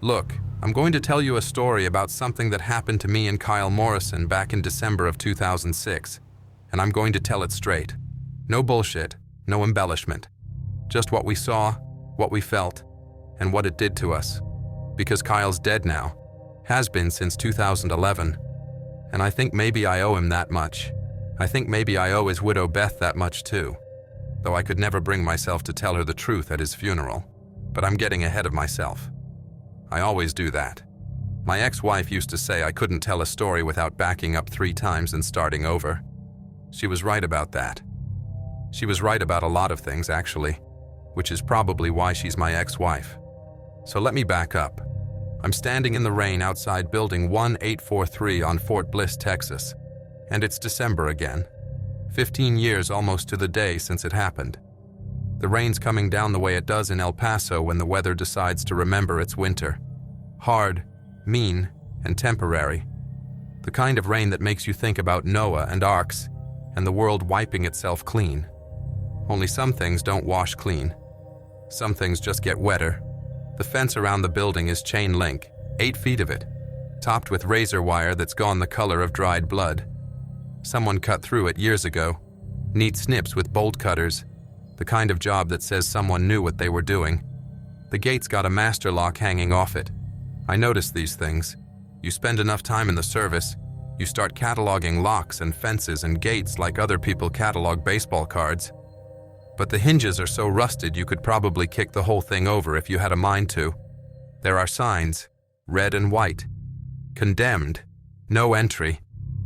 Look, I'm going to tell you a story about something that happened to me and Kyle Morrison back in December of 2006, and I'm going to tell it straight. No bullshit, no embellishment. Just what we saw, what we felt, and what it did to us. Because Kyle's dead now, has been since 2011, and I think maybe I owe him that much. I think maybe I owe his widow Beth that much too, though I could never bring myself to tell her the truth at his funeral. But I'm getting ahead of myself. I always do that. My ex-wife used to say I couldn't tell a story without backing up 3 times and starting over. She was right about that. She was right about a lot of things, actually, which is probably why she's my ex-wife. So let me back up. I'm standing in the rain outside Building 1843 on Fort Bliss, Texas, and it's December again. 15 years almost to the day since it happened. The rain's coming down the way it does in El Paso when the weather decides to remember its winter. Hard, mean, and temporary. The kind of rain that makes you think about Noah and arks and the world wiping itself clean. Only some things don't wash clean. Some things just get wetter. The fence around the building is chain link, 8 feet of it, topped with razor wire that's gone the color of dried blood. Someone cut through it years ago. Neat snips with bolt cutters. The kind of job that says someone knew what they were doing. The gate's got a master lock hanging off it. I notice these things. You spend enough time in the service, you start cataloging locks and fences and gates like other people catalog baseball cards. But the hinges are so rusted you could probably kick the whole thing over if you had a mind to. There are signs, red and white. Condemned, no entry,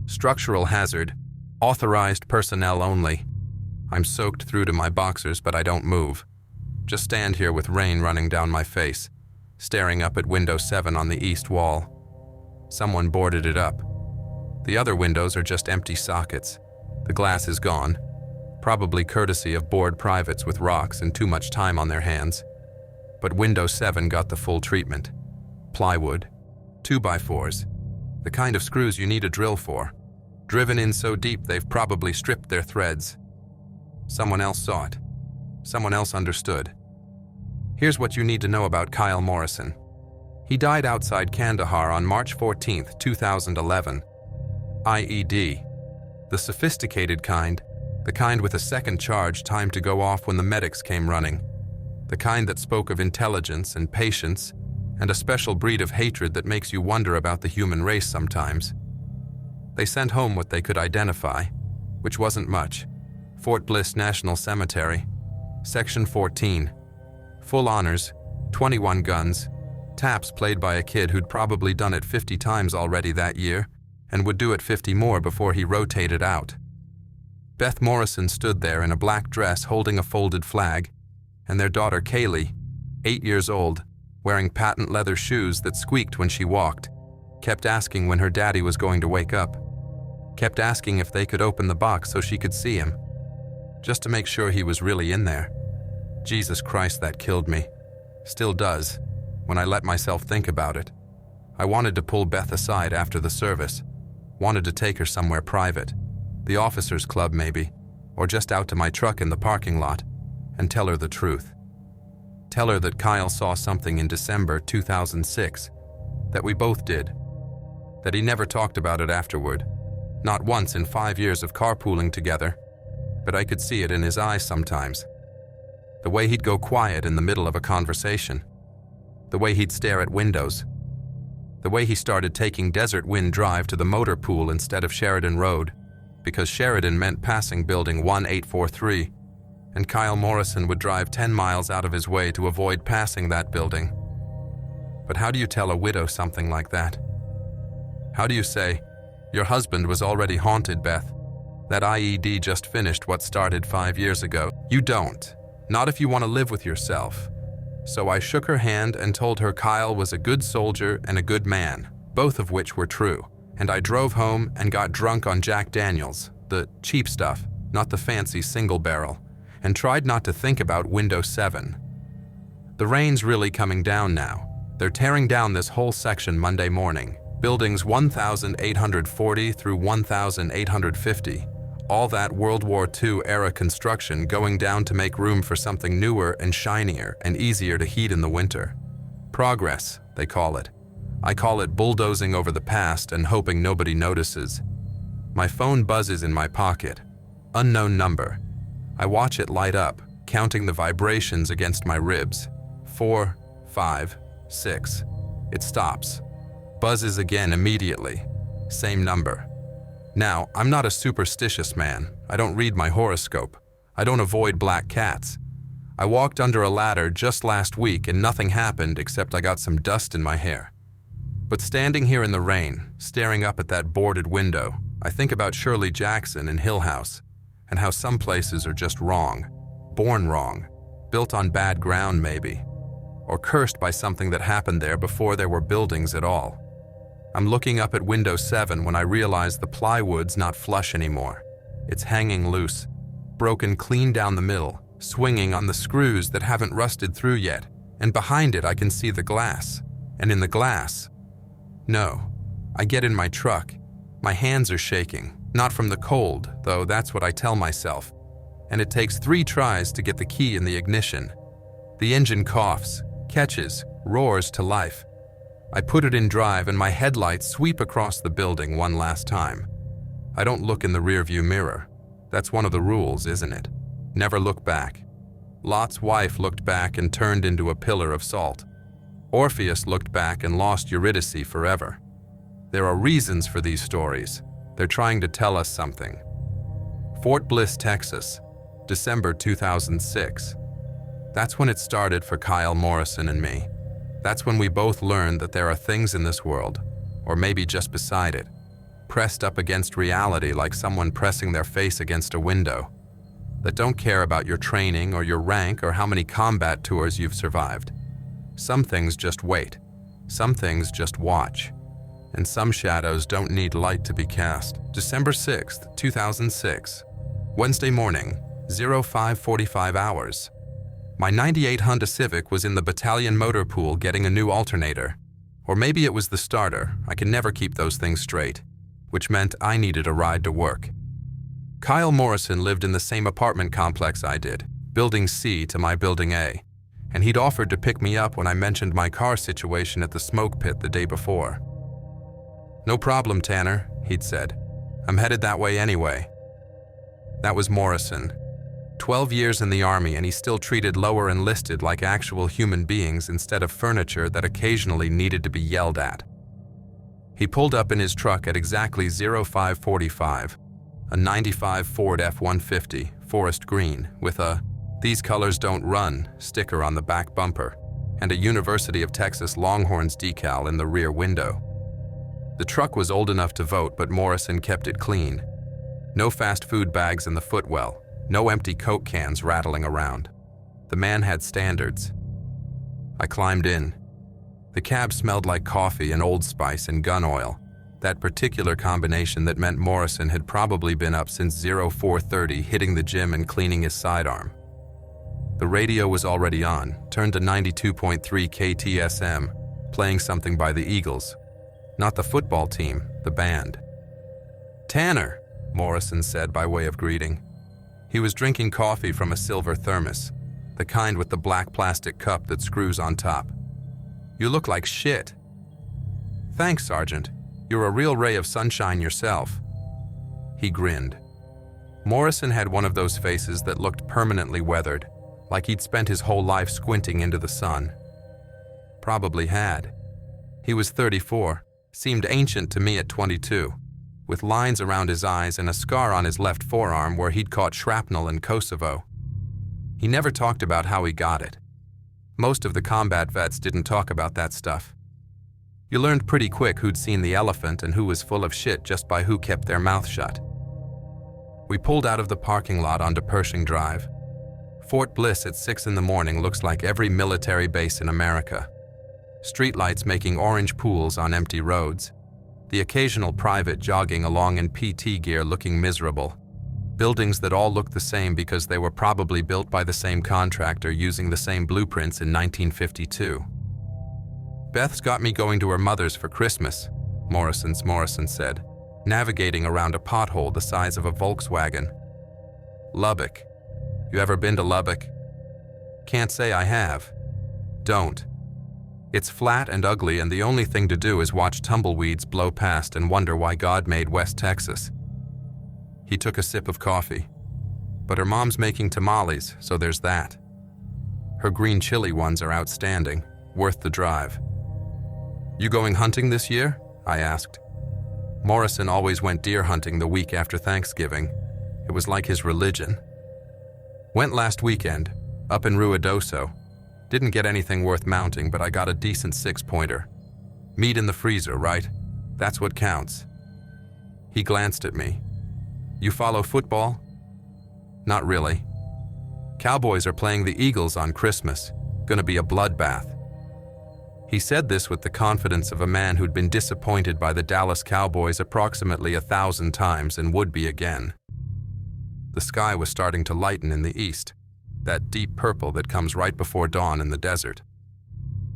structural hazard, authorized personnel only. I'm soaked through to my boxers, but I don't move. Just stand here with rain running down my face, staring up at window 7 on the east wall. Someone boarded it up. The other windows are just empty sockets. The glass is gone, probably courtesy of bored privates with rocks and too much time on their hands. But window 7 got the full treatment. Plywood, 2x4s, the kind of screws you need a drill for. Driven in so deep they've probably stripped their threads. Someone else saw it. Someone else understood. Here's what you need to know about Kyle Morrison. He died outside Kandahar on March 14, 2011. IED. The sophisticated kind, the kind with a second charge timed to go off when the medics came running. The kind that spoke of intelligence and patience and a special breed of hatred that makes you wonder about the human race sometimes. They sent home what they could identify, which wasn't much. Fort Bliss National Cemetery, Section 14. Full honors, 21 guns, taps played by a kid who'd probably done it 50 times already that year and would do it 50 more before he rotated out. Beth Morrison stood there in a black dress holding a folded flag, and their daughter Kaylee, 8 years old, wearing patent leather shoes that squeaked when she walked, kept asking when her daddy was going to wake up, kept asking if they could open the box so she could see him, just to make sure he was really in there. Jesus Christ, that killed me. Still does, when I let myself think about it. I wanted to pull Beth aside after the service, wanted to take her somewhere private, the officers' club maybe, or just out to my truck in the parking lot, and tell her the truth. Tell her that Kyle saw something in December 2006, that we both did, that he never talked about it afterward, not once in 5 years of carpooling together, but I could see it in his eyes sometimes. The way he'd go quiet in the middle of a conversation, the way he'd stare at windows, the way he started taking Desert Wind Drive to the motor pool instead of Sheridan Road, because Sheridan meant passing Building 1843, and Kyle Morrison would drive 10 miles out of his way to avoid passing that building. But how do you tell a widow something like that? How do you say, "Your husband was already haunted, Beth. That IED just finished what started 5 years ago"? You don't. Not if you want to live with yourself. So I shook her hand and told her Kyle was a good soldier and a good man, both of which were true. And I drove home and got drunk on Jack Daniels, the cheap stuff, not the fancy single barrel, and tried not to think about window 7. The rain's really coming down now. They're tearing down this whole section Monday morning, buildings 1840 through 1850. All that World War II era construction going down to make room for something newer and shinier and easier to heat in the winter. Progress, they call it. I call it bulldozing over the past and hoping nobody notices. My phone buzzes in my pocket. Unknown number. I watch it light up, counting the vibrations against my ribs. 4, 5, 6. It stops. Buzzes again immediately. Same number. Now, I'm not a superstitious man. I don't read my horoscope. I don't avoid black cats. I walked under a ladder just last week and nothing happened except I got some dust in my hair. But standing here in the rain, staring up at that boarded window, I think about Shirley Jackson in Hill House and how some places are just wrong, born wrong, built on bad ground maybe, or cursed by something that happened there before there were buildings at all. I'm looking up at window 7 when I realize the plywood's not flush anymore. It's hanging loose, broken clean down the middle, swinging on the screws that haven't rusted through yet, and behind it I can see the glass. And in the glass, no. I get in my truck. My hands are shaking, not from the cold, though that's what I tell myself. And it takes 3 tries to get the key in the ignition. The engine coughs, catches, roars to life. I put it in drive and my headlights sweep across the building one last time. I don't look in the rearview mirror. That's one of the rules, isn't it? Never look back. Lot's wife looked back and turned into a pillar of salt. Orpheus looked back and lost Eurydice forever. There are reasons for these stories. They're trying to tell us something. Fort Bliss, Texas, December 2006. That's when it started for Kyle Morrison and me. That's when we both learned that there are things in this world, or maybe just beside it, pressed up against reality like someone pressing their face against a window, that don't care about your training or your rank or how many combat tours you've survived. Some things just wait. Some things just watch. And some shadows don't need light to be cast. December 6th, 2006. Wednesday morning, 05:45 hours. My '98 Honda Civic was in the battalion motor pool getting a new alternator. Or maybe it was the starter. I can never keep those things straight. Which meant I needed a ride to work. Kyle Morrison lived in the same apartment complex I did, Building C to my Building A, and he'd offered to pick me up when I mentioned my car situation at the smoke pit the day before. "No problem, Tanner," he'd said. "I'm headed that way anyway." That was Morrison. 12 years in the Army and he still treated lower enlisted like actual human beings instead of furniture that occasionally needed to be yelled at. He pulled up in his truck at exactly 05:45, a '95 Ford F-150, forest green, with a "These colors don't run" sticker on the back bumper, and a University of Texas Longhorns decal in the rear window. The truck was old enough to vote, but Morrison kept it clean. No fast food bags in the footwell, no empty Coke cans rattling around. The man had standards. I climbed in. The cab smelled like coffee and Old Spice and gun oil, that particular combination that meant Morrison had probably been up since 04:30, hitting the gym and cleaning his sidearm. The radio was already on, turned to 92.3 KTSM, playing something by the Eagles. Not the football team, the band. "Tanner," Morrison said by way of greeting. He was drinking coffee from a silver thermos, the kind with the black plastic cup that screws on top. "You look like shit." "Thanks, Sergeant. You're a real ray of sunshine yourself." He grinned. Morrison had one of those faces that looked permanently weathered, like he'd spent his whole life squinting into the sun. Probably had. He was 34, seemed ancient to me at 22, with lines around his eyes and a scar on his left forearm where he'd caught shrapnel in Kosovo. He never talked about how he got it. Most of the combat vets didn't talk about that stuff. You learned pretty quick who'd seen the elephant and who was full of shit just by who kept their mouth shut. We pulled out of the parking lot onto Pershing Drive. Fort Bliss at 6 in the morning looks like every military base in America. Streetlights making orange pools on empty roads. The occasional private jogging along in PT gear looking miserable. Buildings that all look the same because they were probably built by the same contractor using the same blueprints in 1952. "Beth's got me going to her mother's for Christmas," Morrison said, navigating around a pothole the size of a Volkswagen. "Lubbock. You ever been to Lubbock?" "Can't say I have." "Don't. It's flat and ugly, and the only thing to do is watch tumbleweeds blow past and wonder why God made West Texas. He took a sip of coffee. But her mom's making tamales, so there's that. Her green chili ones are outstanding, worth the drive. You going hunting this year? I asked. Morrison always went deer hunting the week after Thanksgiving. It was like his religion. Went last weekend, up in Ruidoso. Didn't get anything worth mounting, but I got a decent 6-pointer. Meat in the freezer, right? That's what counts. He glanced at me. You follow football? Not really. Cowboys are playing the Eagles on Christmas. Gonna be a bloodbath. He said this with the confidence of a man who'd been disappointed by the Dallas Cowboys approximately 1,000 times and would be again. The sky was starting to lighten in the east, that deep purple that comes right before dawn in the desert.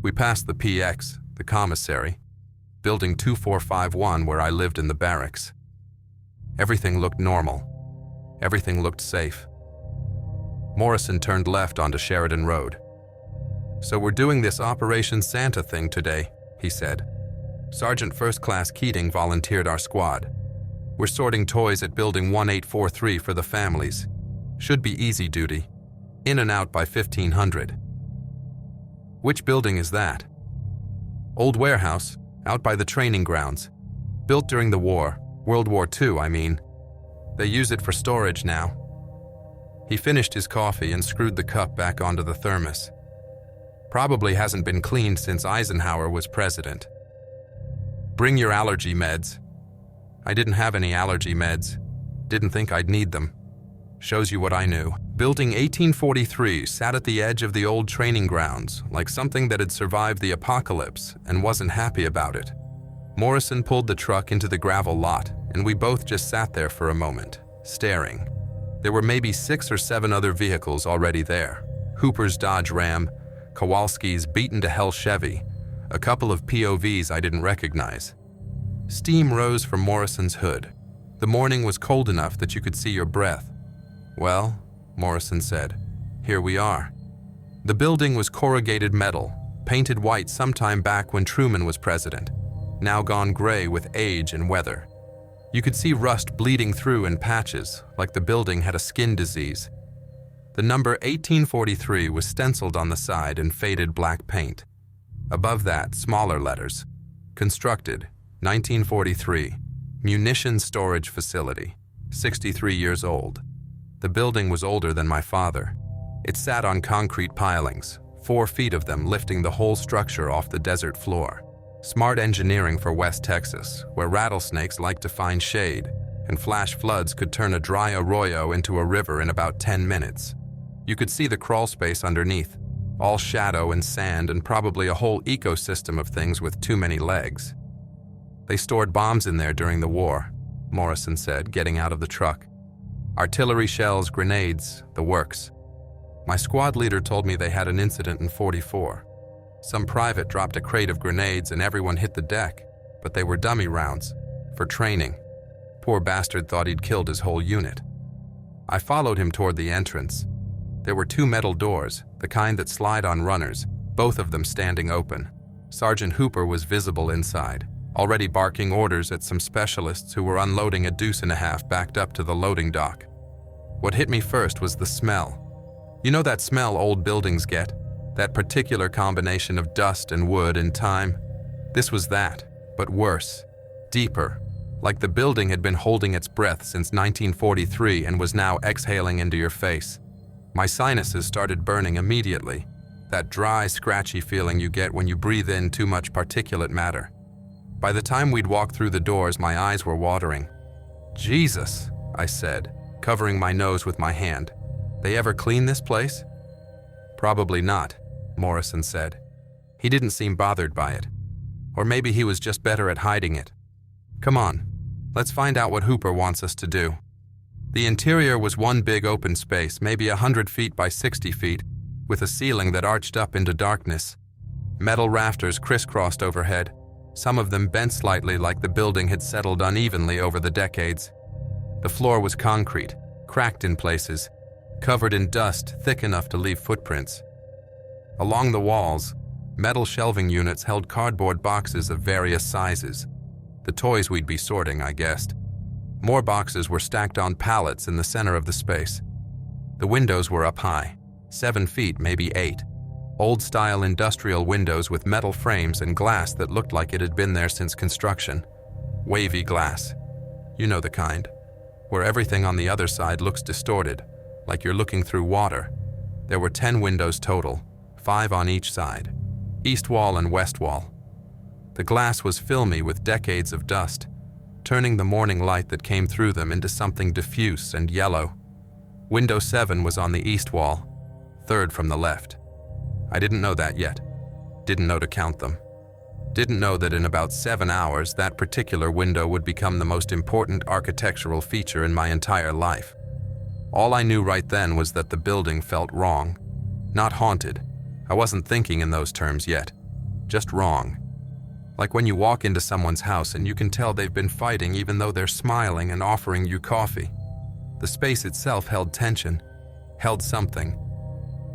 We passed the PX, the commissary, building 2451 where I lived in the barracks. Everything looked normal. Everything looked safe. Morrison turned left onto Sheridan Road. So we're doing this Operation Santa thing today, he said. Sergeant First Class Keating volunteered our squad. We're sorting toys at Building 1843 for the families. Should be easy duty. In and out by 1500. Which building is that? Old warehouse, out by the training grounds. Built during the war, World War II, I mean. They use it for storage now. He finished his coffee and screwed the cup back onto the thermos. Probably hasn't been cleaned since Eisenhower was president. Bring your allergy meds. I didn't have any allergy meds. Didn't think I'd need them. Shows you what I knew. Building 1843 sat at the edge of the old training grounds, like something that had survived the apocalypse and wasn't happy about it. Morrison pulled the truck into the gravel lot, and we both just sat there for a moment, staring. There were maybe 6 or 7 other vehicles already there. Hooper's Dodge Ram, Kowalski's beaten-to-hell Chevy, a couple of POVs I didn't recognize. Steam rose from Morrison's hood. The morning was cold enough that you could see your breath. Well, Morrison said, here we are. The building was corrugated metal, painted white sometime back when Truman was president, now gone gray with age and weather. You could see rust bleeding through in patches, like the building had a skin disease. The number 1843 was stenciled on the side in faded black paint. Above that, smaller letters. Constructed, 1943, Munition Storage Facility, 63 years old. The building was older than my father. It sat on concrete pilings, 4 feet of them lifting the whole structure off the desert floor. Smart engineering for West Texas, where rattlesnakes like to find shade, and flash floods could turn a dry arroyo into a river in about 10 minutes. You could see the crawl space underneath, all shadow and sand and probably a whole ecosystem of things with too many legs. They stored bombs in there during the war, Morrison said, getting out of the truck. Artillery shells, grenades, the works. My squad leader told me they had an incident in '44. Some private dropped a crate of grenades and everyone hit the deck, but they were dummy rounds, for training. Poor bastard thought he'd killed his whole unit. I followed him toward the entrance. There were 2 metal doors, the kind that slide on runners, both of them standing open. Sergeant Hooper was visible inside, already barking orders at some specialists who were unloading a deuce-and-a-half backed up to the loading dock. What hit me first was the smell. You know that smell old buildings get? That particular combination of dust and wood and time? This was that, but worse, deeper, like the building had been holding its breath since 1943 and was now exhaling into your face. My sinuses started burning immediately, that dry, scratchy feeling you get when you breathe in too much particulate matter. By the time we'd walked through the doors, my eyes were watering. Jesus, I said, covering my nose with my hand. They ever clean this place? Probably not, Morrison said. He didn't seem bothered by it. Or maybe he was just better at hiding it. Come on, let's find out what Hooper wants us to do. The interior was one big open space, maybe 100 feet by 60 feet, with a ceiling that arched up into darkness. Metal rafters crisscrossed overhead, some of them bent slightly like the building had settled unevenly over the decades. The floor was concrete, cracked in places, covered in dust thick enough to leave footprints. Along the walls, Metal shelving units held cardboard boxes of various sizes. The toys we'd be sorting, I guessed. More boxes were stacked on pallets in the center of the space. The windows were up high, 7 feet, maybe 8. Old-style industrial windows with metal frames and glass that looked like it had been there since construction. Wavy glass. You know the kind, where everything on the other side looks distorted, like you're looking through water. There were 10 windows total, 5 on each side, east wall and west wall. The glass was filmy with decades of dust, turning the morning light that came through them into something diffuse and yellow. Window 7 was on the east wall, 3rd from the left. I didn't know that yet. Didn't know to count them. Didn't know that in about 7 hours, that particular window would become the most important architectural feature in my entire life. All I knew right then was that the building felt wrong. Not haunted. I wasn't thinking in those terms yet. Just wrong. Like when you walk into someone's house and you can tell they've been fighting even though they're smiling and offering you coffee. The space itself held tension, held something.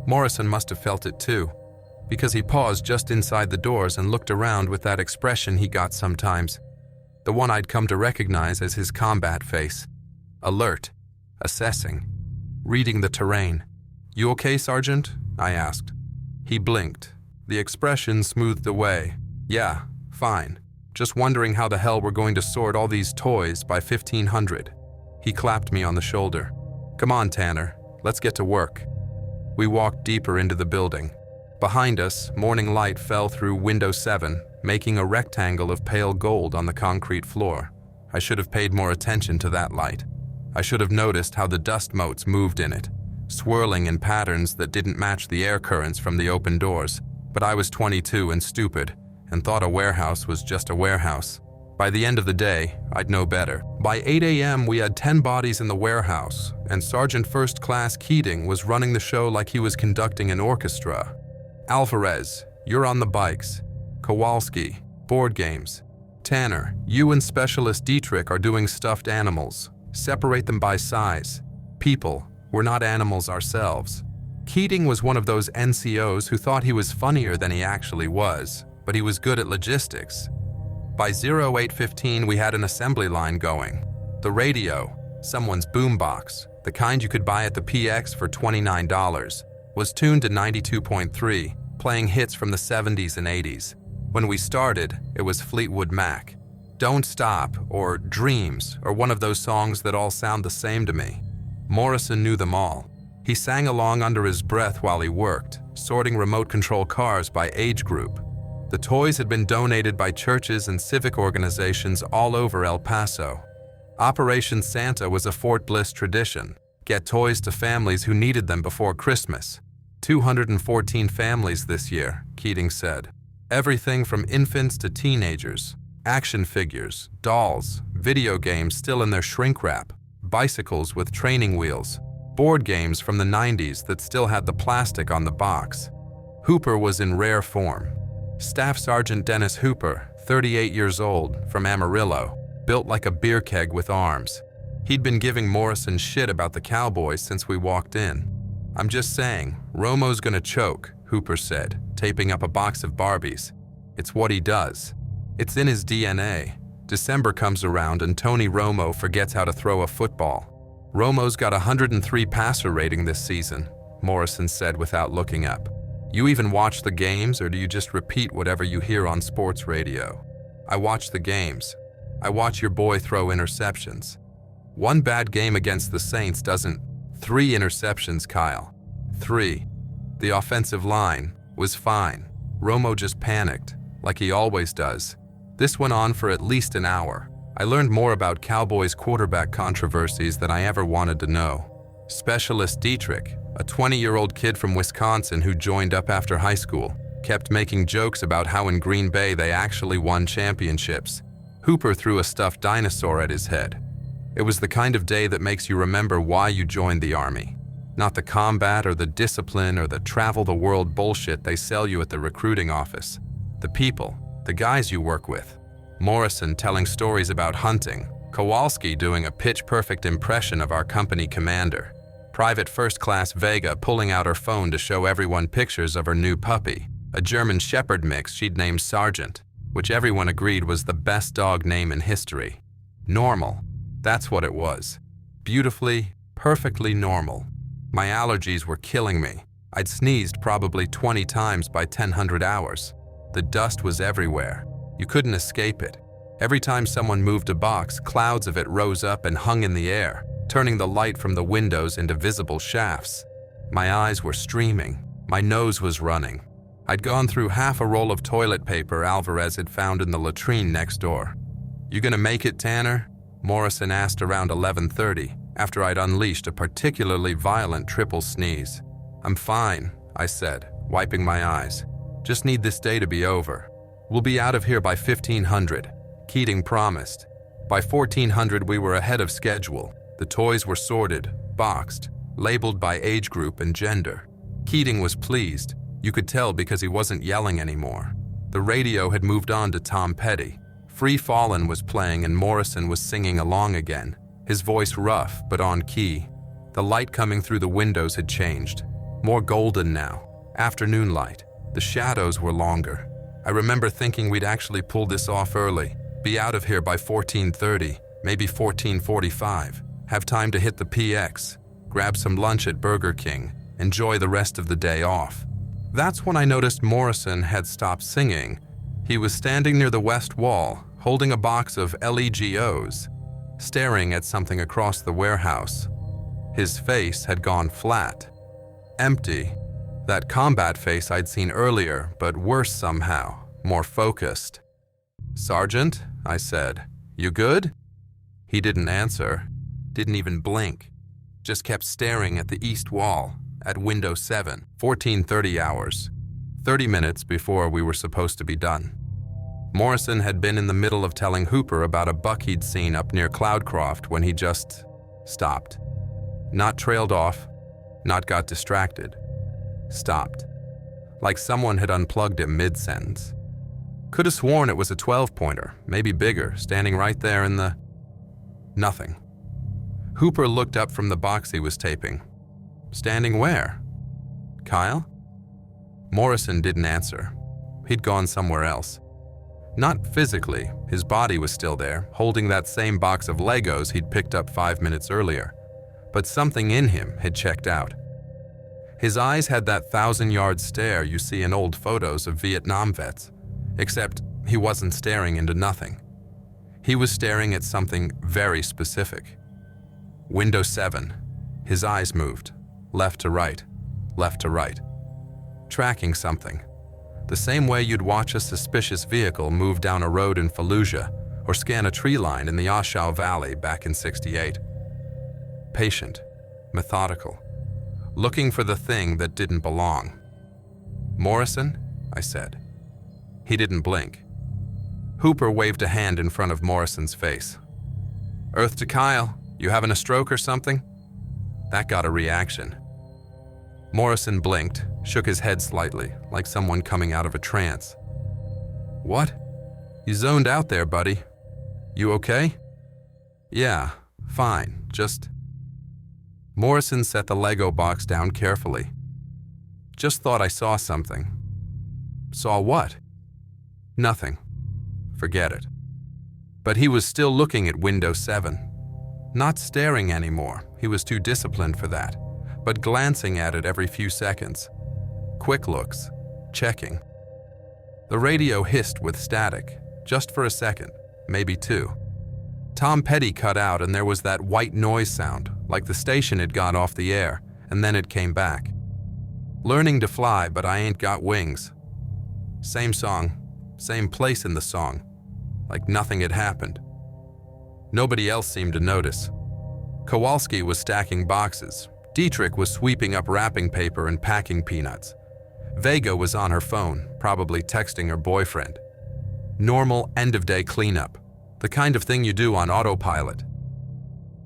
Morrison must have felt it too, because he paused just inside the doors and looked around with that expression he got sometimes, the one I'd come to recognize as his combat face. Alert, assessing, reading the terrain. "You okay, Sergeant?" I asked. He blinked. The expression smoothed away. "Yeah, fine. Just wondering how the hell we're going to sort all these toys by 1500. He clapped me on the shoulder. "Come on, Tanner. Let's get to work." We walked deeper into the building. Behind us, morning light fell through window 7, making a rectangle of pale gold on the concrete floor. I should have paid more attention to that light. I should have noticed how the dust motes moved in it, swirling in patterns that didn't match the air currents from the open doors. But I was 22 and stupid, and thought a warehouse was just a warehouse. By the end of the day, I'd know better. By 8 a.m., we had 10 bodies in the warehouse, and Sergeant First Class Keating was running the show like he was conducting an orchestra. "Alvarez, you're on the bikes. Kowalski, board games. Tanner, you and Specialist Dietrich are doing stuffed animals. Separate them by size. People, we're not animals ourselves." Keating was one of those NCOs who thought he was funnier than he actually was, but he was good at logistics. By 08:15, we had an assembly line going. The radio, someone's boombox, the kind you could buy at the PX for $29, was tuned to 92.3, playing hits from the 70s and 80s. When we started, it was Fleetwood Mac. "Don't Stop" or "Dreams" or one of those songs that all sound the same to me. Morrison knew them all. He sang along under his breath while he worked, sorting remote control cars by age group. The toys had been donated by churches and civic organizations all over El Paso. Operation Santa was a Fort Bliss tradition. Get toys to families who needed them before Christmas. 214 families this year, Keating said. Everything from infants to teenagers. Action figures, dolls, video games still in their shrink wrap, bicycles with training wheels, board games from the 90s that still had the plastic on the box. Hooper was in rare form. Staff Sergeant Dennis Hooper, 38 years old, from Amarillo, built like a beer keg with arms. He'd been giving Morrison shit about the Cowboys since we walked in. "I'm just saying, Romo's gonna choke," Hooper said, taping up a box of Barbies. "It's what he does. It's in his DNA. December comes around and Tony Romo forgets how to throw a football. Romo's got a 103 passer rating this season," Morrison said without looking up. "You even watch the games, or do you just repeat whatever you hear on sports radio?" "I watch the games. I watch your boy throw interceptions. One bad game against the Saints doesn't..." 3 interceptions, Kyle. 3. The offensive line was fine. Romo just panicked, like he always does. This went on for at least an hour. I learned more about Cowboys quarterback controversies than I ever wanted to know. Specialist Dietrich, a 20-year-old kid from Wisconsin who joined up after high school, kept making jokes about how in Green Bay they actually won championships. Hooper threw a stuffed dinosaur at his head. It was the kind of day that makes you remember why you joined the Army. Not the combat or the discipline or the travel the world bullshit they sell you at the recruiting office. The people, the guys you work with. Morrison telling stories about hunting. Kowalski doing a pitch-perfect impression of our company commander. Private First Class Vega pulling out her phone to show everyone pictures of her new puppy. A German Shepherd mix she'd named Sergeant, which everyone agreed was the best dog name in history. Normal. That's what it was. Beautifully, perfectly normal. My allergies were killing me. I'd sneezed probably 20 times by 1000 hours. The dust was everywhere. You couldn't escape it. Every time someone moved a box, clouds of it rose up and hung in the air, turning the light from the windows into visible shafts. My eyes were streaming. My nose was running. I'd gone through half a roll of toilet paper Alvarez had found in the latrine next door. "You gonna make it, Tanner?" Morrison asked around 11:30, after I'd unleashed a particularly violent triple sneeze. "I'm fine," I said, wiping my eyes. "Just need this day to be over. We'll be out of here by 1500, Keating promised. By 1400 we were ahead of schedule. The toys were sorted, boxed, labeled by age group and gender. Keating was pleased. You could tell because he wasn't yelling anymore. The radio had moved on to Tom Petty. Free Fallin' was playing and Morrison was singing along again, his voice rough but on key. The light coming through the windows had changed. More golden now, afternoon light. The shadows were longer. I remember thinking we'd actually pull this off early, be out of here by 14:30, maybe 14:45, have time to hit the PX, grab some lunch at Burger King, enjoy the rest of the day off. That's when I noticed Morrison had stopped singing. He was standing near the west wall, holding a box of LEGOs, staring at something across the warehouse. His face had gone flat. Empty. That combat face I'd seen earlier, but worse somehow, more focused. "Sergeant," I said, "you good?" He didn't answer, didn't even blink, just kept staring at the east wall, at window 7, 14:30 hours, 30 minutes before we were supposed to be done. Morrison had been in the middle of telling Hooper about a buck he'd seen up near Cloudcroft when he just stopped. Not trailed off, not got distracted. Stopped. Like someone had unplugged him mid-sentence. Could have sworn it was a 12-pointer, maybe bigger, standing right there in the... Nothing. Hooper looked up from the box he was taping. Standing where? Kyle? Morrison didn't answer. He'd gone somewhere else. Not physically, his body was still there, holding that same box of Legos he'd picked up 5 minutes earlier. But something in him had checked out. His eyes had that 1,000-yard stare you see in old photos of Vietnam vets, except he wasn't staring into nothing. He was staring at something very specific. Window 7. His eyes moved, left to right, left to right. Tracking something. The same way you'd watch a suspicious vehicle move down a road in Fallujah or scan a tree line in the Oshawa Valley back in '68. Patient, methodical, looking for the thing that didn't belong. "Morrison?" I said. He didn't blink. Hooper waved a hand in front of Morrison's face. "Earth to Kyle, you having a stroke or something?" That got a reaction. Morrison blinked, shook his head slightly, like someone coming out of a trance. "What? You zoned out there, buddy. You okay?" "Yeah, fine, just..." Morrison set the Lego box down carefully. "Just thought I saw something." "Saw what?" "Nothing. Forget it." But he was still looking at window 7. Not staring anymore, he was too disciplined for that, but glancing at it every few seconds. Quick looks, checking. The radio hissed with static, just for a second, maybe 2. Tom Petty cut out and there was that white noise sound, like the station had got off the air, and then it came back. "Learning to fly, but I ain't got wings." Same song, same place in the song, like nothing had happened. Nobody else seemed to notice. Kowalski was stacking boxes. Dietrich was sweeping up wrapping paper and packing peanuts. Vega was on her phone, probably texting her boyfriend. Normal end-of-day cleanup, the kind of thing you do on autopilot.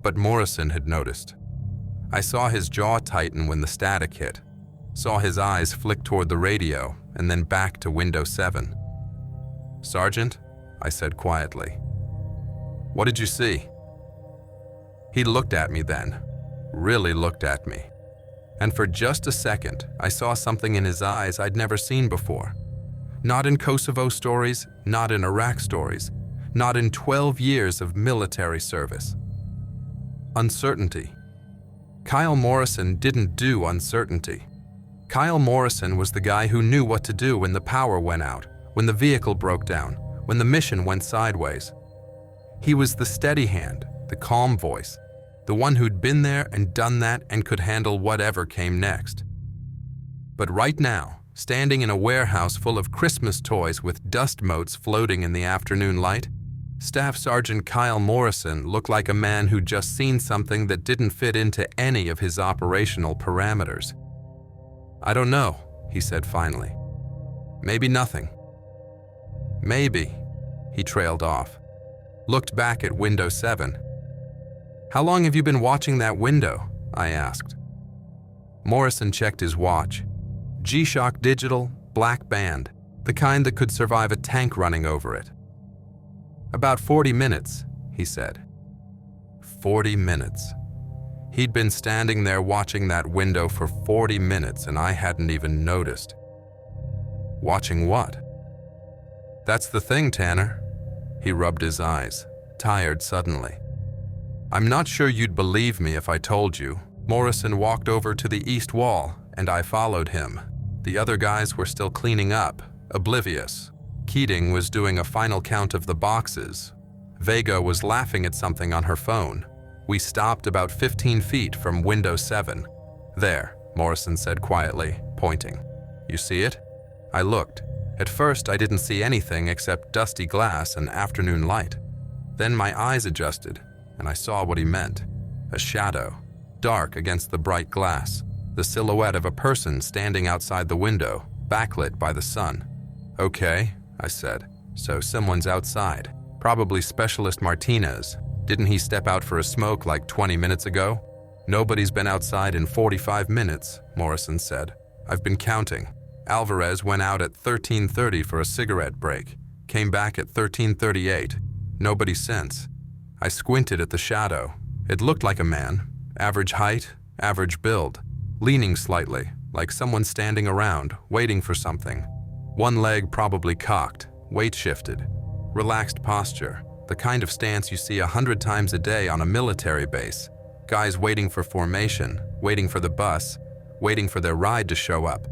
But Morrison had noticed. I saw his jaw tighten when the static hit, saw his eyes flick toward the radio and then back to window 7. "Sergeant?" I said quietly. "What did you see?" He looked at me then, really looked at me. And for just a second, I saw something in his eyes I'd never seen before. Not in Kosovo stories, not in Iraq stories, not in 12 years of military service. Uncertainty. Kyle Morrison didn't do uncertainty. Kyle Morrison was the guy who knew what to do when the power went out, when the vehicle broke down, when the mission went sideways. He was the steady hand, the calm voice, the one who'd been there and done that and could handle whatever came next. But right now, standing in a warehouse full of Christmas toys with dust motes floating in the afternoon light, Staff Sergeant Kyle Morrison looked like a man who'd just seen something that didn't fit into any of his operational parameters. "I don't know," he said finally. "Maybe nothing." "Maybe," he trailed off. Looked back at window 7. "How long have you been watching that window?" I asked. Morrison checked his watch. G-Shock digital, black band, the kind that could survive a tank running over it. "About 40 minutes, he said. 40 minutes. He'd been standing there watching that window for 40 minutes and I hadn't even noticed. Watching what? "That's the thing, Tanner." He rubbed his eyes, tired suddenly. "I'm not sure you'd believe me if I told you." Morrison walked over to the east wall and I followed him. The other guys were still cleaning up, oblivious. Keating was doing a final count of the boxes. Vega was laughing at something on her phone. We stopped about 15 feet from window 7. "There," Morrison said quietly, pointing. "You see it?" I looked. At first, I didn't see anything except dusty glass and afternoon light. Then my eyes adjusted, and I saw what he meant. A shadow, dark against the bright glass. The silhouette of a person standing outside the window, backlit by the sun. "Okay," I said. "So someone's outside. Probably Specialist Martinez. Didn't he step out for a smoke like 20 minutes ago?" "Nobody's been outside in 45 minutes, Morrison said. "I've been counting. Alvarez went out at 13:30 for a cigarette break. Came back at 13:38. Nobody since." I squinted at the shadow. It looked like a man. Average height, average build. Leaning slightly, like someone standing around, waiting for something. One leg probably cocked, weight shifted. Relaxed posture, the kind of stance you see 100 times a day on a military base. Guys waiting for formation, waiting for the bus, waiting for their ride to show up.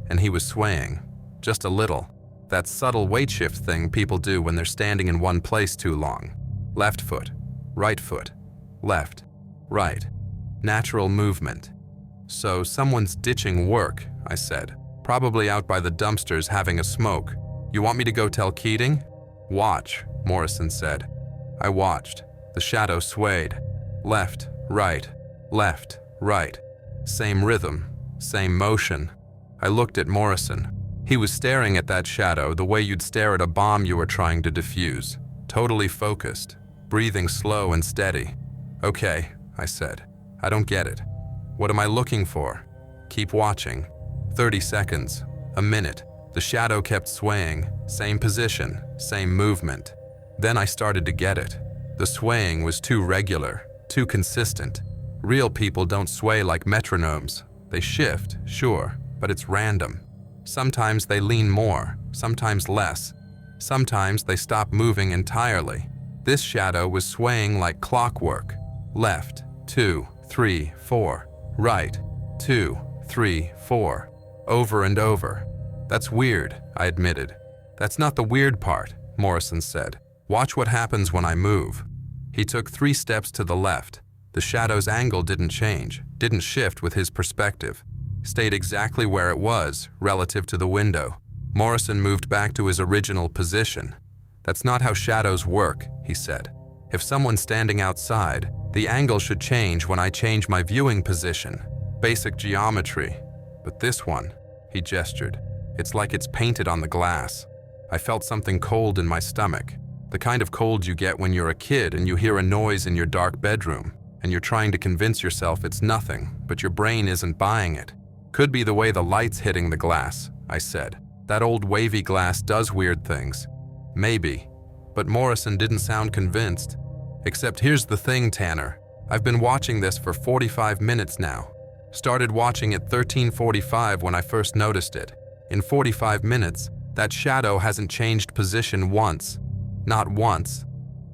And he was swaying, just a little. That subtle weight shift thing people do when they're standing in one place too long. Left foot, left, right. Natural movement. "So someone's ditching work," I said. "Probably out by the dumpsters having a smoke. You want me to go tell Keating?" "Watch," Morrison said. I watched. The shadow swayed. Left, right, left, right. Same rhythm, same motion. I looked at Morrison. He was staring at that shadow the way you'd stare at a bomb you were trying to defuse. Totally focused, breathing slow and steady. "Okay," I said. "I don't get it. What am I looking for?" "Keep watching." 30 seconds, a minute. The shadow kept swaying, same position, same movement. Then I started to get it. The swaying was too regular, too consistent. Real people don't sway like metronomes. They shift, sure, but it's random. Sometimes they lean more, sometimes less. Sometimes they stop moving entirely. This shadow was swaying like clockwork. Left, 2, 3, 4. Right, 2, 3, 4. Over and over. "That's weird," I admitted. "That's not the weird part," Morrison said. "Watch what happens when I move." He took 3 steps to the left. The shadow's angle didn't change, didn't shift with his perspective. Stayed exactly where it was, relative to the window. Morrison moved back to his original position. "That's not how shadows work," he said. "If someone's standing outside, the angle should change when I change my viewing position. Basic geometry. But this one," he gestured, "it's like it's painted on the glass." I felt something cold in my stomach. The kind of cold you get when you're a kid and you hear a noise in your dark bedroom, and you're trying to convince yourself it's nothing, but your brain isn't buying it. "Could be the way the light's hitting the glass," I said. "That old wavy glass does weird things." "Maybe." But Morrison didn't sound convinced. "Except here's the thing, Tanner. I've been watching this for 45 minutes now. Started watching at 13:45 when I first noticed it. In 45 minutes, that shadow hasn't changed position once. Not once.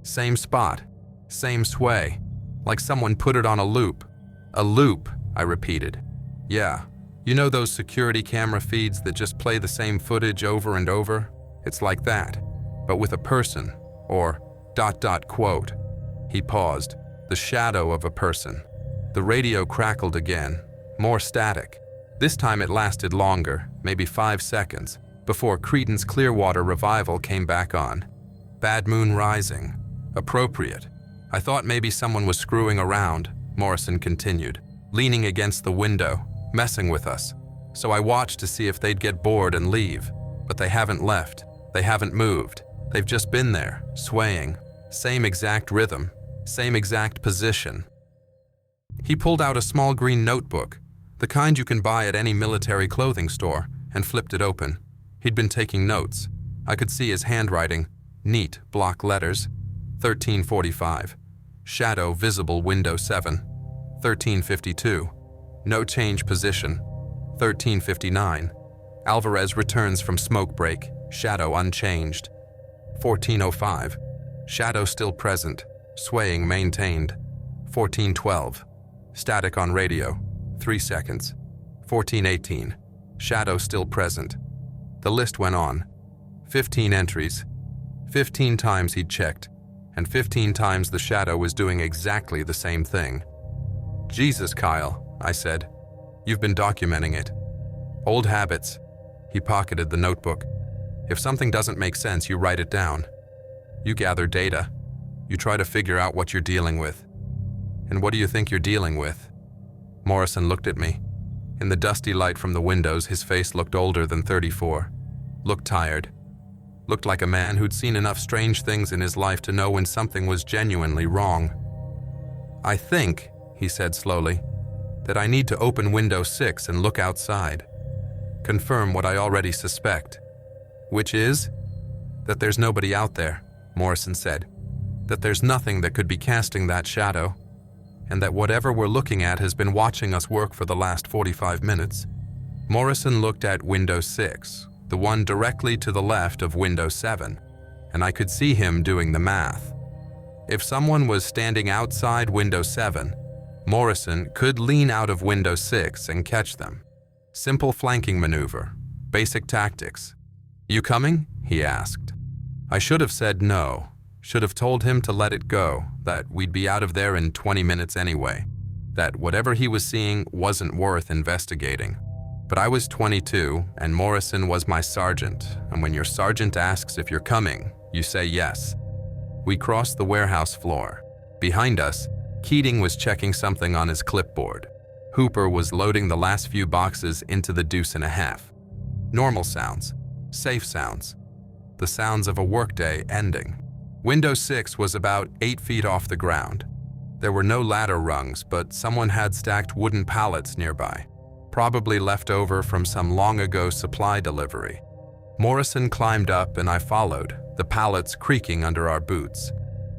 Same spot. Same sway. Like someone put it on a loop. A loop, I repeated. Yeah. You know those security camera feeds that just play the same footage over and over? It's like that, but with a person, or ... quote. He paused. The shadow of a person. The radio crackled again. More static. This time it lasted longer, maybe 5 seconds, before Creedence Clearwater Revival came back on. Bad Moon Rising. Appropriate. I thought maybe someone was screwing around, Morrison continued, leaning against the window, messing with us. So I watched to see if they'd get bored and leave. But they haven't left. They haven't moved. They've just been there, swaying. Same exact rhythm. Same exact position. He pulled out a small green notebook, the kind you can buy at any military clothing store, and flipped it open. He'd been taking notes. I could see his handwriting. Neat block letters. 13:45. Shadow visible window 7. 13:52. No change position. 13:59. Alvarez returns from smoke break. Shadow unchanged. 14:05. Shadow still present. Swaying maintained. 14:12. Static on radio. 3 seconds. 14:18. Shadow still present. The list went on. 15 entries. 15 times he'd checked, and 15 times the shadow was doing exactly the same thing. Jesus, Kyle, I said. You've been documenting it. Old habits. He pocketed the notebook. If something doesn't make sense, you write it down. You gather data. You try to figure out what you're dealing with. And what do you think you're dealing with? Morrison looked at me. In the dusty light from the windows, his face looked older than 34. Looked tired. Looked like a man who'd seen enough strange things in his life to know when something was genuinely wrong. I think, he said slowly, that I need to open window 6 and look outside. Confirm what I already suspect. Which is? That there's nobody out there, Morrison said. That there's nothing that could be casting that shadow. And that whatever we're looking at has been watching us work for the last 45 minutes. Morrison looked at window 6, the one directly to the left of window 7, and I could see him doing the math. If someone was standing outside window 7, Morrison could lean out of window 6 and catch them. Simple flanking maneuver. Basic tactics. You coming? He asked. I should have said no. Should have told him to let it go, that we'd be out of there in 20 minutes anyway. That whatever he was seeing wasn't worth investigating. But I was 22, and Morrison was my sergeant, and when your sergeant asks if you're coming, you say yes. We crossed the warehouse floor. Behind us, Keating was checking something on his clipboard. Hooper was loading the last few boxes into the 2.5. Normal sounds. Safe sounds. The sounds of a workday ending. Window 6 was about 8 feet off the ground. There were no ladder rungs, but someone had stacked wooden pallets nearby, probably left over from some long-ago supply delivery. Morrison climbed up and I followed, the pallets creaking under our boots.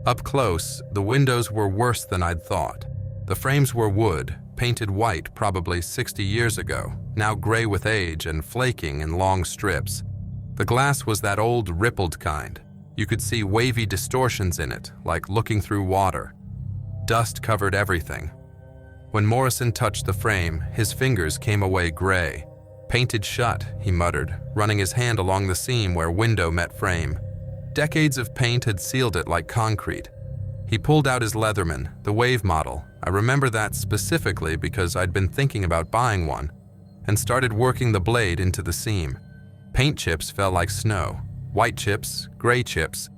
Up close, the windows were worse than I'd thought. The frames were wood, painted white probably 60 years ago, now gray with age and flaking in long strips. The glass was that old rippled kind. You could see wavy distortions in it, like looking through water. Dust covered everything. When Morrison touched the frame, his fingers came away gray. Painted shut, he muttered, running his hand along the seam where window met frame. Decades of paint had sealed it like concrete. He pulled out his Leatherman, the Wave model. I remember that specifically because I'd been thinking about buying one, and started working the blade into the seam. Paint chips fell like snow. White chips, gray chips,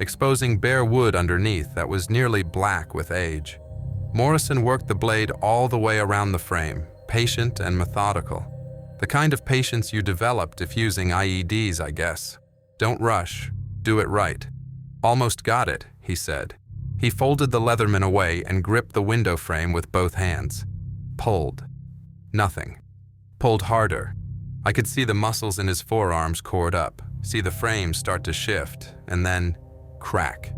exposing bare wood underneath that was nearly black with age. Morrison worked the blade all the way around the frame, patient and methodical. The kind of patience you develop diffusing IEDs, I guess. Don't rush. Do it right. Almost got it, he said. He folded the Leatherman away and gripped the window frame with both hands. Pulled. Nothing. Pulled harder. I could see the muscles in his forearms cord up, see the frame start to shift, and then crack.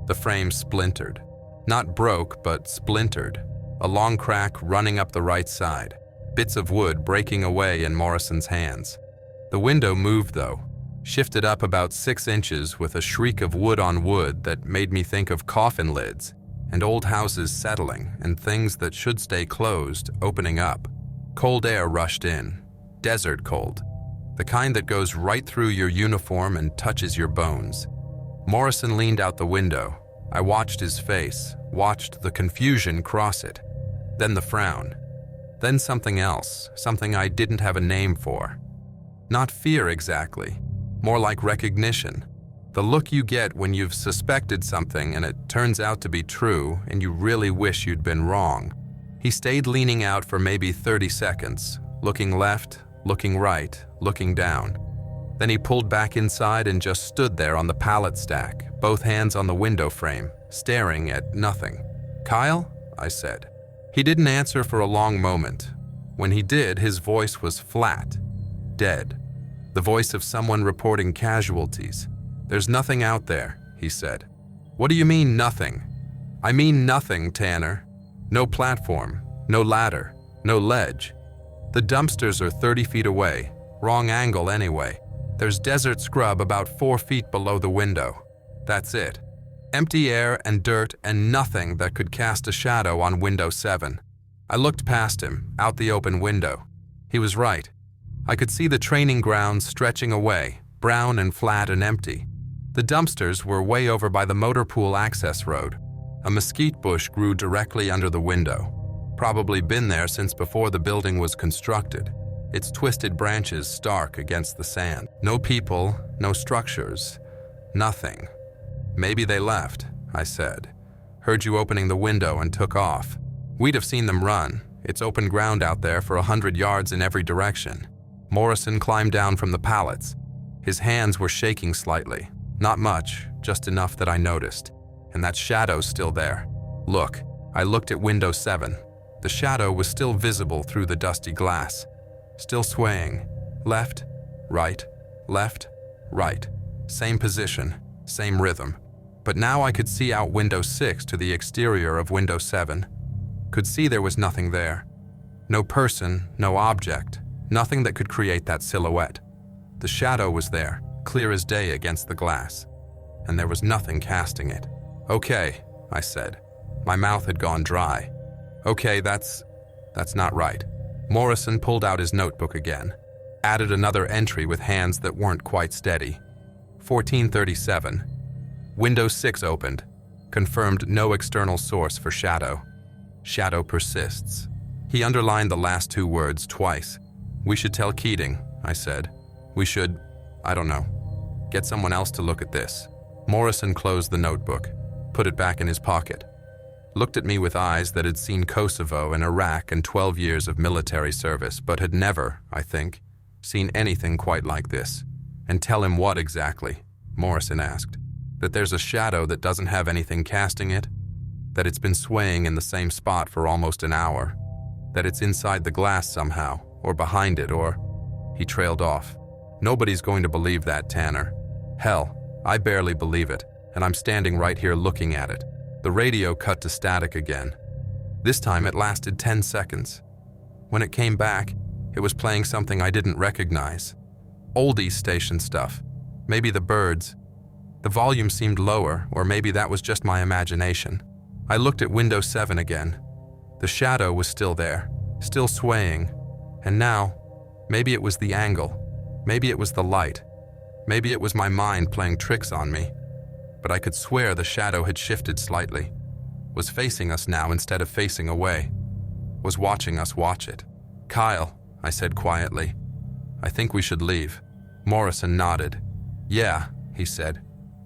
The frame splintered. Not broke, but splintered. A long crack running up the right side. bits of wood breaking away in Morrison's hands. The window moved though, shifted up about 6 inches with a shriek of wood on wood that made me think of coffin lids and old houses settling and things that should stay closed opening up. Cold air rushed in, desert cold, the kind that goes right through your uniform and touches your bones. Morrison leaned out the window. I watched his face, watched the confusion cross it, then the frown, then something else, something I didn't have a name for. Not fear exactly, more like recognition. The look you get when you've suspected something and it turns out to be true and you really wish you'd been wrong. He stayed leaning out for maybe 30 seconds, looking left, looking right, looking down. Then he pulled back inside and just stood there on the pallet stack, both hands on the window frame, staring at nothing. "Kyle?" I said. He didn't answer for a long moment. When he did, his voice was flat, dead. The voice of someone reporting casualties. "There's nothing out there," he said. "What do you mean, nothing?" "I mean nothing, Tanner. No platform, no ladder, no ledge. The dumpsters are 30 feet away, wrong angle anyway. There's desert scrub about 4 feet below the window. That's it. Empty air and dirt and nothing that could cast a shadow on window 7. I looked past him, out the open window. He was right. I could see the training grounds stretching away, brown and flat and empty. The dumpsters were way over by the motor pool access road. A mesquite bush grew directly under the window. Probably been there since before the building was constructed. Its twisted branches stark against the sand. No people, no structures, nothing. "Maybe they left," I said. "Heard you opening the window and took off. We'd have seen them run. It's open ground out there for 100 yards in every direction." Morrison climbed down from the pallets. His hands were shaking slightly. Not much, just enough that I noticed. And that shadow's still there. "Look." I looked at window 7. The shadow was still visible through the dusty glass. Still swaying. Left, right, left, right. Same position, same rhythm. But now I could see out window 6 to the exterior of window 7. Could see there was nothing there. No person, no object, nothing that could create that silhouette. The shadow was there, clear as day against the glass. And there was nothing casting it. "Okay," I said. My mouth had gone dry. "Okay, that's not right." Morrison pulled out his notebook again, added another entry with hands that weren't quite steady. 1437. Window 6 opened. Confirmed no external source for shadow. Shadow persists. He underlined the last 2 words twice. "We should tell Keating," I said. "We should, I don't know, get someone else to look at this." Morrison closed the notebook, put it back in his pocket. Looked at me with eyes that had seen Kosovo and Iraq and 12 years of military service, but had never, I think, seen anything quite like this. "And tell him what exactly?" Morrison asked. "That there's a shadow that doesn't have anything casting it? That it's been swaying in the same spot for almost an hour? That it's inside the glass somehow, or behind it, or..." He trailed off. "Nobody's going to believe that, Tanner. Hell, I barely believe it, and I'm standing right here looking at it." The radio cut to static again. This time it lasted 10 seconds. When it came back, it was playing something I didn't recognize. Oldies station stuff. Maybe the birds. The volume seemed lower, or maybe that was just my imagination. I looked at window 7 again. The shadow was still there, still swaying. And now, maybe it was the angle. Maybe it was the light. Maybe it was my mind playing tricks on me. But I could swear the shadow had shifted slightly, was facing us now instead of facing away, was watching us watch it. "Kyle," I said quietly, "I think we should leave." Morrison nodded. "Yeah," he said.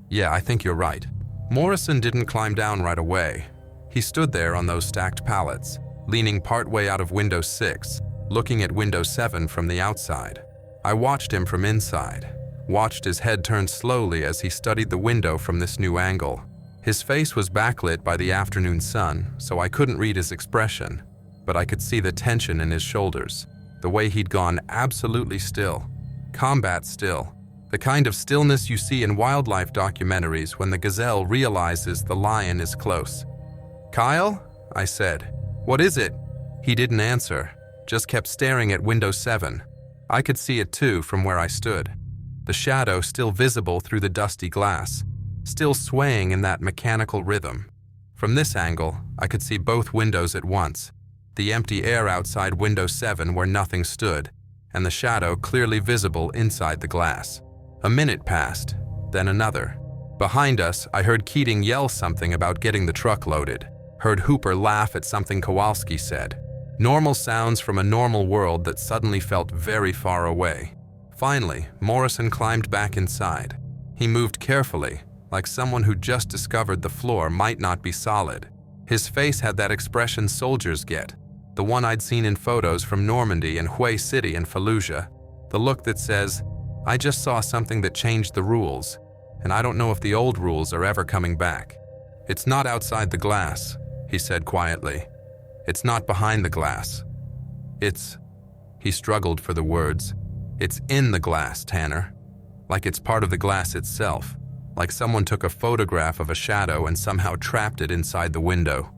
"Yeah, I think you're right." Morrison didn't climb down right away. He stood there on those stacked pallets, leaning partway out of window 6, looking at window 7 from the outside. I watched him from inside. Watched his head turn slowly as he studied the window from this new angle. His face was backlit by the afternoon sun, so I couldn't read his expression, but I could see the tension in his shoulders, the way he'd gone absolutely still, combat still, the kind of stillness you see in wildlife documentaries when the gazelle realizes the lion is close. "Kyle?" I said. "What is it?" He didn't answer, just kept staring at window 7. I could see it too from where I stood. The shadow still visible through the dusty glass, still swaying in that mechanical rhythm. From this angle, I could see both windows at once, the empty air outside window 7 where nothing stood, and the shadow clearly visible inside the glass. A minute passed, then another. Behind us, I heard Keating yell something about getting the truck loaded, heard Hooper laugh at something Kowalski said. Normal sounds from a normal world that suddenly felt very far away. Finally, Morrison climbed back inside. He moved carefully, like someone who just discovered the floor might not be solid. His face had that expression soldiers get, the one I'd seen in photos from Normandy and Hue City and Fallujah, the look that says, I just saw something that changed the rules, and I don't know if the old rules are ever coming back. It's not outside the glass, he said quietly. It's not behind the glass. He struggled for the words. It's in the glass, Tanner. Like it's part of the glass itself. Like someone took a photograph of a shadow and somehow trapped it inside the window.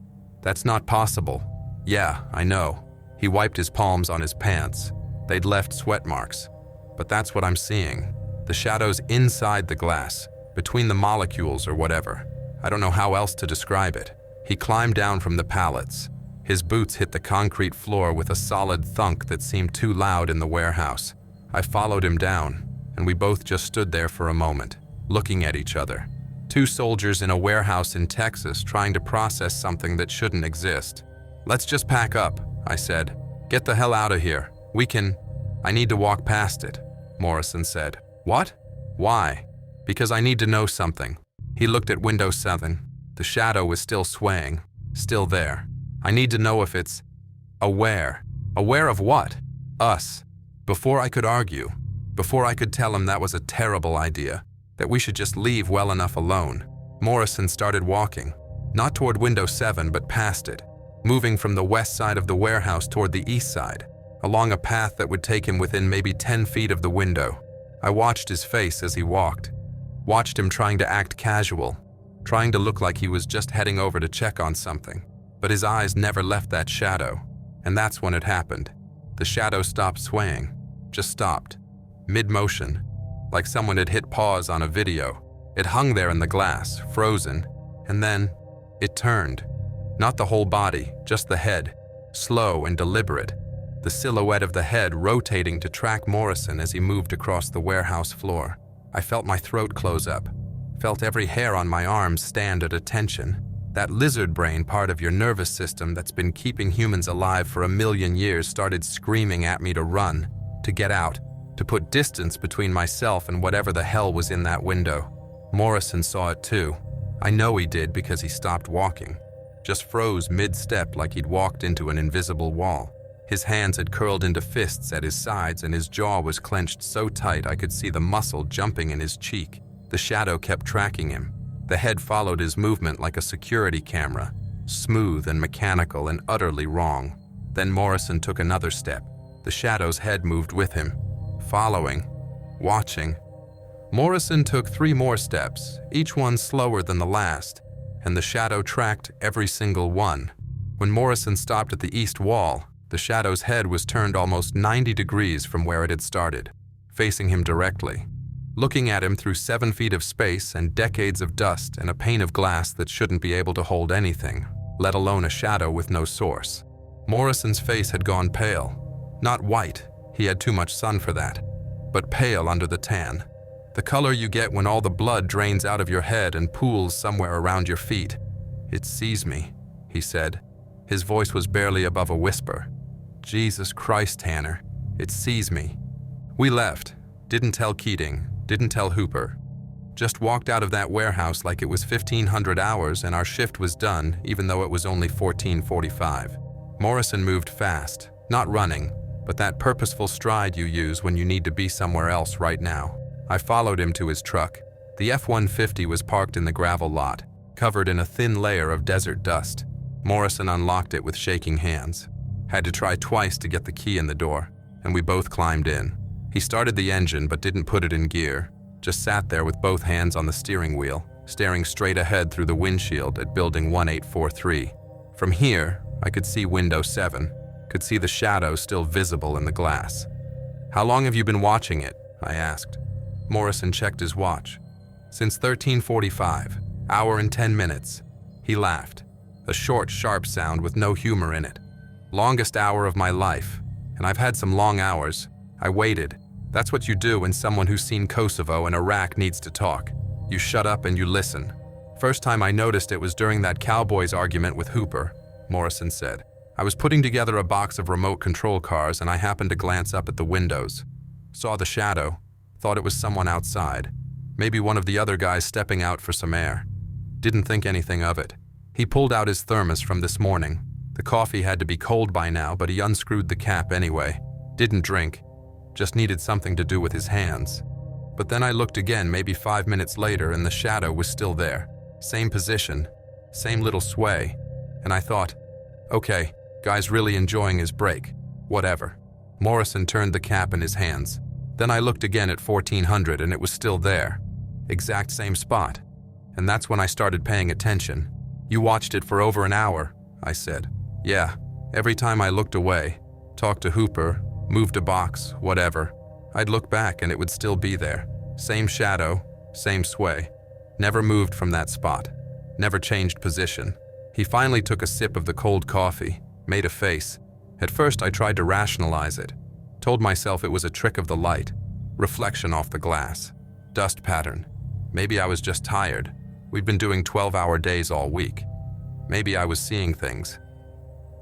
That's not possible. Yeah, I know. He wiped his palms on his pants. They'd left sweat marks. But that's what I'm seeing. The shadow's inside the glass, between the molecules or whatever. I don't know how else to describe it. He climbed down from the pallets. His boots hit the concrete floor with a solid thunk that seemed too loud in the warehouse. I followed him down, and we both just stood there for a moment, looking at each other. Two soldiers in a warehouse in Texas trying to process something that shouldn't exist. Let's just pack up, I said. Get the hell out of here. I need to walk past it, Morrison said. What? Why? Because I need to know something. He looked at window 7. The shadow was still swaying, still there. I need to know if it's aware. Aware of what? Us. Before I could argue, before I could tell him that was a terrible idea, that we should just leave well enough alone, Morrison started walking, not toward window 7 but past it, moving from the west side of the warehouse toward the east side, along a path that would take him within maybe 10 feet of the window. I watched his face as he walked, watched him trying to act casual, trying to look like he was just heading over to check on something, but his eyes never left that shadow, and that's when it happened. The shadow stopped swaying, just stopped, mid-motion, like someone had hit pause on a video. It hung there in the glass, frozen, and then it turned. Not the whole body, just the head, slow and deliberate, the silhouette of the head rotating to track Morrison as he moved across the warehouse floor. I felt my throat close up, felt every hair on my arms stand at attention. That lizard brain part of your nervous system that's been keeping humans alive for 1,000,000 years started screaming at me to run, to get out, to put distance between myself and whatever the hell was in that window. Morrison saw it too. I know he did because he stopped walking, just froze mid-step like he'd walked into an invisible wall. His hands had curled into fists at his sides and his jaw was clenched so tight I could see the muscle jumping in his cheek. The shadow kept tracking him. The head followed his movement like a security camera, smooth and mechanical and utterly wrong. Then Morrison took another step. The shadow's head moved with him, following, watching. Morrison took 3 more steps, each one slower than the last, and the shadow tracked every single one. When Morrison stopped at the east wall, the shadow's head was turned almost 90 degrees from where it had started, facing him directly, looking at him through 7 feet of space and decades of dust and a pane of glass that shouldn't be able to hold anything, let alone a shadow with no source. Morrison's face had gone pale. Not white, he had too much sun for that, but pale under the tan. The color you get when all the blood drains out of your head and pools somewhere around your feet. It sees me, he said. His voice was barely above a whisper. Jesus Christ, Tanner, it sees me. We left, didn't tell Keating, didn't tell Hooper. Just walked out of that warehouse like it was 1,500 hours and our shift was done even though it was only 14:45. Morrison moved fast, not running, but that purposeful stride you use when you need to be somewhere else right now. I followed him to his truck. The F-150 was parked in the gravel lot, covered in a thin layer of desert dust. Morrison unlocked it with shaking hands. Had to try twice to get the key in the door, and we both climbed in. He started the engine but didn't put it in gear, just sat there with both hands on the steering wheel, staring straight ahead through the windshield at building 1843. From here, I could see window 7. could see the shadow still visible in the glass. "How long have you been watching it?" I asked. Morrison checked his watch. "Since 13:45, hour and 10 minutes. He laughed, a short, sharp sound with no humor in it. "Longest hour of my life, and I've had some long hours. I waited. That's what you do when someone who's seen Kosovo and Iraq needs to talk. You shut up and you listen. First time I noticed it was during that Cowboys argument with Hooper," Morrison said. "I was putting together a box of remote control cars and I happened to glance up at the windows. Saw the shadow, thought it was someone outside. Maybe one of the other guys stepping out for some air. Didn't think anything of it." He pulled out his thermos from this morning. The coffee had to be cold by now, but he unscrewed the cap anyway. Didn't drink, just needed something to do with his hands. But then I looked again maybe 5 minutes later and the shadow was still there. Same position, same little sway. And I thought, okay, guy's really enjoying his break. Whatever. Morrison turned the cap in his hands. Then I looked again at 1400 and it was still there. Exact same spot. And that's when I started paying attention. "You watched it for over an hour," I said. "Yeah, every time I looked away, talked to Hooper, moved a box, whatever, I'd look back and it would still be there. Same shadow, same sway. Never moved from that spot. Never changed position." He finally took a sip of the cold coffee, made a face. At first I tried to rationalize it. Told myself it was a trick of the light, reflection off the glass, dust pattern. Maybe I was just tired. We'd been doing 12-hour days all week. Maybe I was seeing things.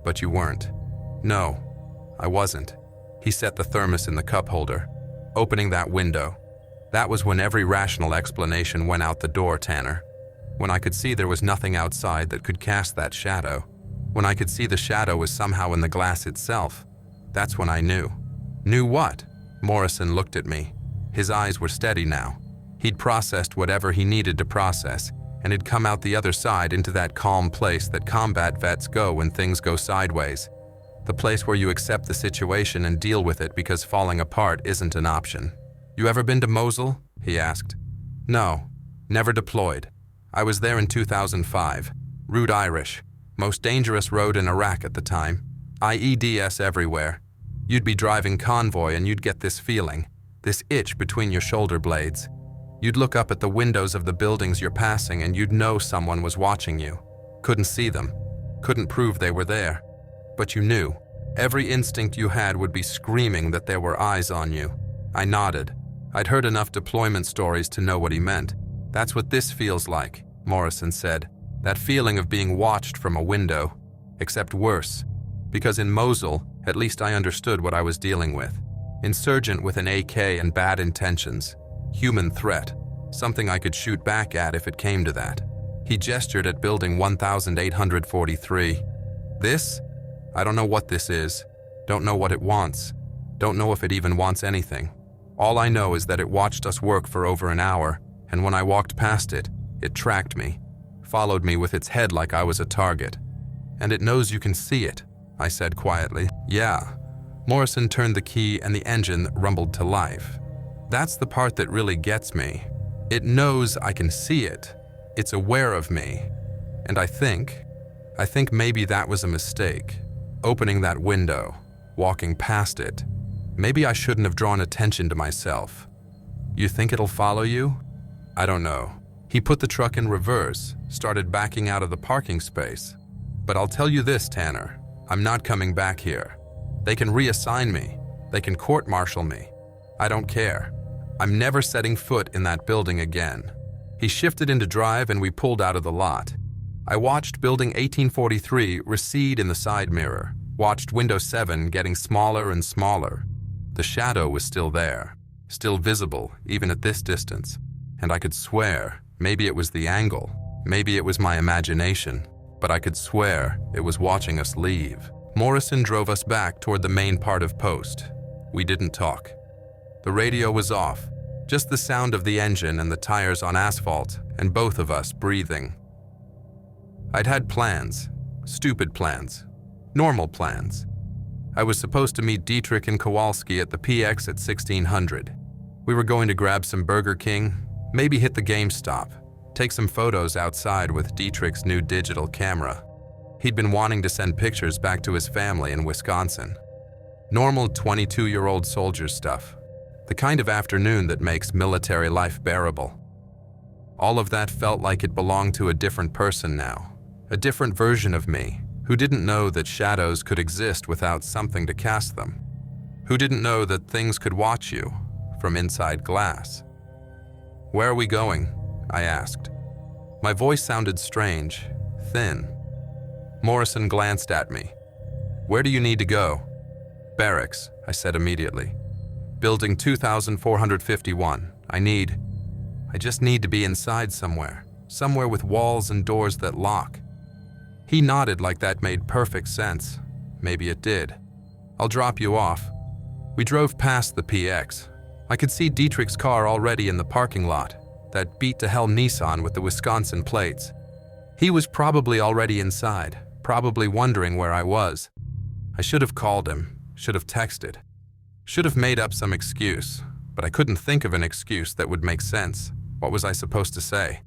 But you weren't. No, I wasn't. He set the thermos in the cup holder, opening that window. That was when every rational explanation went out the door, Tanner. When I could see there was nothing outside that could cast that shadow. When I could see the shadow was somehow in the glass itself. That's when I knew. Knew what? Morrison looked at me. His eyes were steady now. He'd processed whatever he needed to process, and had come out the other side into that calm place that combat vets go when things go sideways. The place where you accept the situation and deal with it because falling apart isn't an option. "You ever been to Mosul?" he asked. "No, never deployed. I was there in 2005. Route Irish. Most dangerous road in Iraq at the time. IEDs everywhere. You'd be driving convoy and you'd get this feeling, this itch between your shoulder blades. You'd look up at the windows of the buildings you're passing and you'd know someone was watching you. Couldn't see them. Couldn't prove they were there. But you knew. Every instinct you had would be screaming that there were eyes on you." I nodded. I'd heard enough deployment stories to know what he meant. "That's what this feels like," Morrison said. "That feeling of being watched from a window. Except worse. Because in Mosul, at least I understood what I was dealing with. Insurgent with an AK and bad intentions. Human threat. Something I could shoot back at if it came to that." He gestured at building 1843. "This? I don't know what this is. Don't know what it wants. Don't know if it even wants anything. All I know is that it watched us work for over an hour, and when I walked past it, it tracked me. Followed me with its head like I was a target. And it knows you can see it," I said quietly. "Yeah." Morrison turned the key and the engine rumbled to life. "That's the part that really gets me. It knows I can see it. It's aware of me. And I think maybe that was a mistake. Opening that window, walking past it. Maybe I shouldn't have drawn attention to myself. You think it'll follow you? I don't know." He put the truck in reverse, started backing out of the parking space. "But I'll tell you this, Tanner. I'm not coming back here. They can reassign me. They can court-martial me. I don't care. I'm never setting foot in that building again." He shifted into drive and we pulled out of the lot. I watched building 1843 recede in the side mirror, watched window 7 getting smaller and smaller. The shadow was still there, still visible even at this distance. And I could swear, maybe it was the angle, maybe it was my imagination, but I could swear it was watching us leave. Morrison drove us back toward the main part of post. We didn't talk. The radio was off, just the sound of the engine and the tires on asphalt, and both of us breathing. I'd had plans, stupid plans, normal plans. I was supposed to meet Dietrich and Kowalski at the PX at 1600. We were going to grab some Burger King, maybe hit the GameStop, take some photos outside with Dietrich's new digital camera. He'd been wanting to send pictures back to his family in Wisconsin. Normal 22-year-old soldier stuff. The kind of afternoon that makes military life bearable. All of that felt like it belonged to a different person now. A different version of me, who didn't know that shadows could exist without something to cast them. Who didn't know that things could watch you from inside glass. "Where are we going?" I asked. My voice sounded strange, thin. Morrison glanced at me. "Where do you need to go?" "Barracks," I said immediately. "Building 2451. I just need to be inside somewhere with walls and doors that lock." He nodded like that made perfect sense. Maybe it did. "I'll drop you off." We drove past the PX. I could see Dietrich's car already in the parking lot, that beat-to-hell Nissan with the Wisconsin plates. He was probably already inside, probably wondering where I was. I should have called him, should have texted, should have made up some excuse, but I couldn't think of an excuse that would make sense. What was I supposed to say?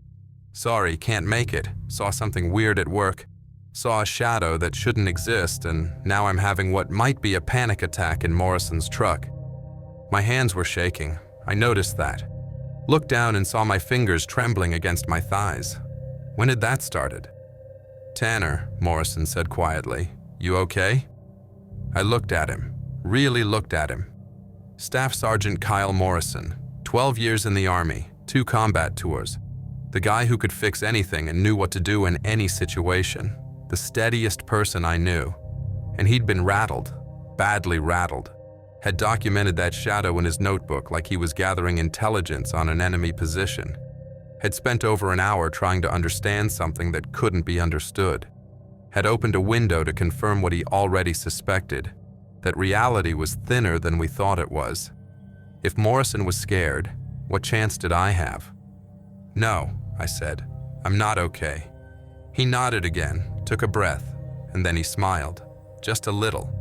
"Sorry, can't make it. Saw something weird at work. Saw a shadow that shouldn't exist, and now I'm having what might be a panic attack in Morrison's truck." My hands were shaking. I noticed that. Looked down and saw my fingers trembling against my thighs. When had that started? "Tanner," Morrison said quietly, "you okay?" I looked at him, really looked at him. Staff Sergeant Kyle Morrison, 12 years in the Army, 2 combat tours. The guy who could fix anything and knew what to do in any situation. The steadiest person I knew. And he'd been rattled, badly rattled. Had documented that shadow in his notebook like he was gathering intelligence on an enemy position. Had spent over an hour trying to understand something that couldn't be understood. Had opened a window to confirm what he already suspected, that reality was thinner than we thought it was. If Morrison was scared, what chance did I have? "No," I said, "I'm not okay." He nodded again, took a breath, and then he smiled, just a little.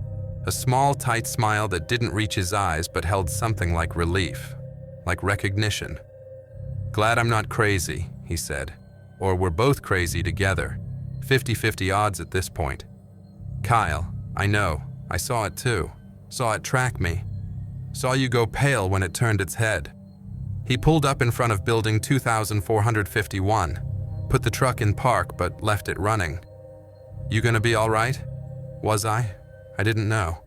A small, tight smile that didn't reach his eyes but held something like relief, like recognition. "Glad I'm not crazy," he said. "Or we're both crazy together. 50-50 odds at this point." "Kyle, I know. I saw it too. Saw it track me. Saw you go pale when it turned its head." He pulled up in front of building 2451, put the truck in park but left it running. "You gonna be all right?" Was I? I didn't know.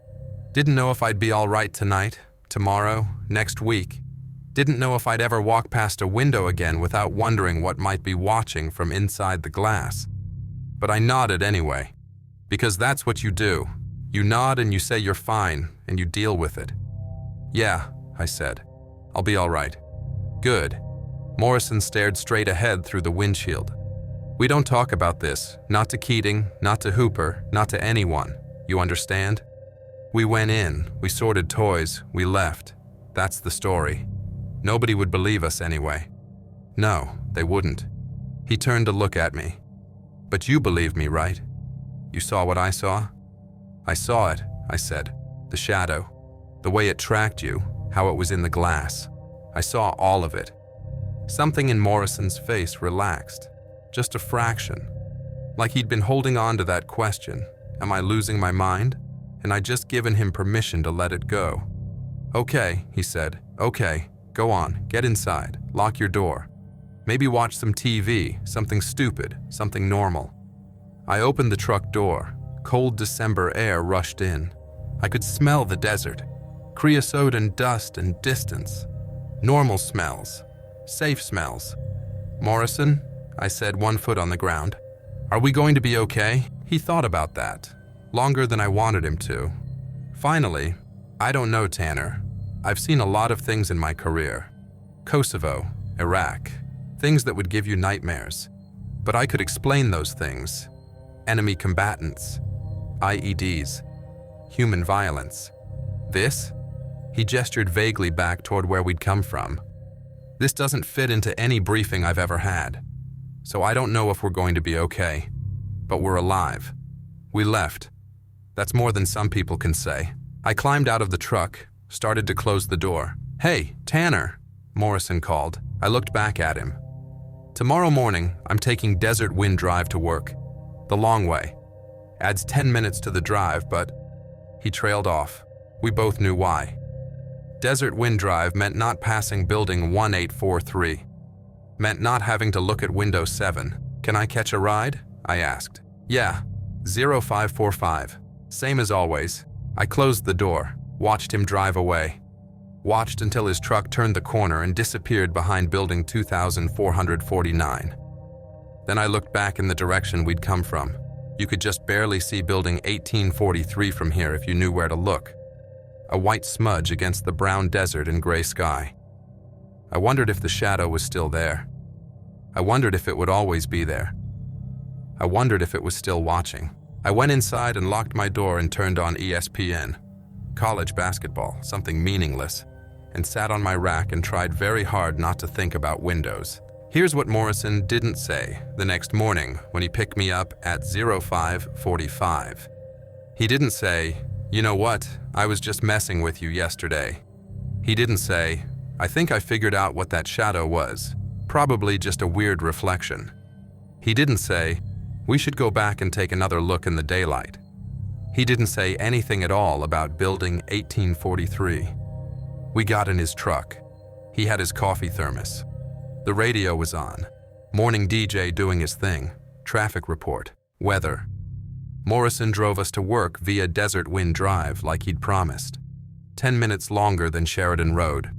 Didn't know if I'd be all right tonight, tomorrow, next week. Didn't know if I'd ever walk past a window again without wondering what might be watching from inside the glass. But I nodded anyway, because that's what you do. You nod and you say you're fine, and you deal with it. "Yeah," I said. "I'll be all right." "Good." Morrison stared straight ahead through the windshield. "We don't talk about this, not to Keating, not to Hooper, not to anyone. You understand? We went in, we sorted toys, we left. That's the story. Nobody would believe us anyway." "No, they wouldn't." He turned to look at me. "But you believe me, right? You saw what I saw?" "I saw it," I said. "The shadow. The way it tracked you, how it was in the glass. I saw all of it." Something in Morrison's face relaxed. Just a fraction. Like he'd been holding on to that question. Am I losing my mind? And I'd just given him permission to let it go. "Okay," he said. "Okay, go on, get inside, lock your door. Maybe watch some TV, something stupid, something normal." I opened the truck door. Cold December air rushed in. I could smell the desert. Creosote and dust and distance. Normal smells. Safe smells. "Morrison," I said, 1 foot on the ground. "Are we going to be okay?" He thought about that, longer than I wanted him to. Finally, "I don't know, Tanner. I've seen a lot of things in my career. Kosovo, Iraq, things that would give you nightmares. But I could explain those things. Enemy combatants, IEDs, human violence. This?" He gestured vaguely back toward where we'd come from. "This doesn't fit into any briefing I've ever had. So I don't know if we're going to be okay. But we're alive. We left. That's more than some people can say." I climbed out of the truck, started to close the door. "Hey, Tanner," Morrison called. I looked back at him. "Tomorrow morning, I'm taking Desert Wind Drive to work. The long way. Adds 10 minutes to the drive, but he trailed off. We both knew why. Desert Wind Drive meant not passing building 1843. Meant not having to look at window 7. Can I catch a ride? I asked. Yeah, 0545. Same as always. I closed the door, watched him drive away. Watched until his truck turned the corner and disappeared behind building 2449. Then I looked back in the direction we'd come from. You could just barely see building 1843 from here if you knew where to look. A white smudge against the brown desert and gray sky. I wondered if the shadow was still there. I wondered if it would always be there. I wondered if it was still watching. I went inside and locked my door and turned on ESPN. College basketball, something meaningless, and sat on my rack and tried very hard not to think about windows. Here's what Morrison didn't say the next morning when he picked me up at 0545. He didn't say, "You know what, I was just messing with you yesterday." He didn't say, "I think I figured out what that shadow was. Probably just a weird reflection." He didn't say, "We should go back and take another look in the daylight." He didn't say anything at all about building 1843. We got in his truck. He had his coffee thermos. The radio was on. Morning DJ doing his thing. Traffic report. Weather. Morrison drove us to work via Desert Wind Drive like he'd promised. 10 minutes longer than Sheridan Road.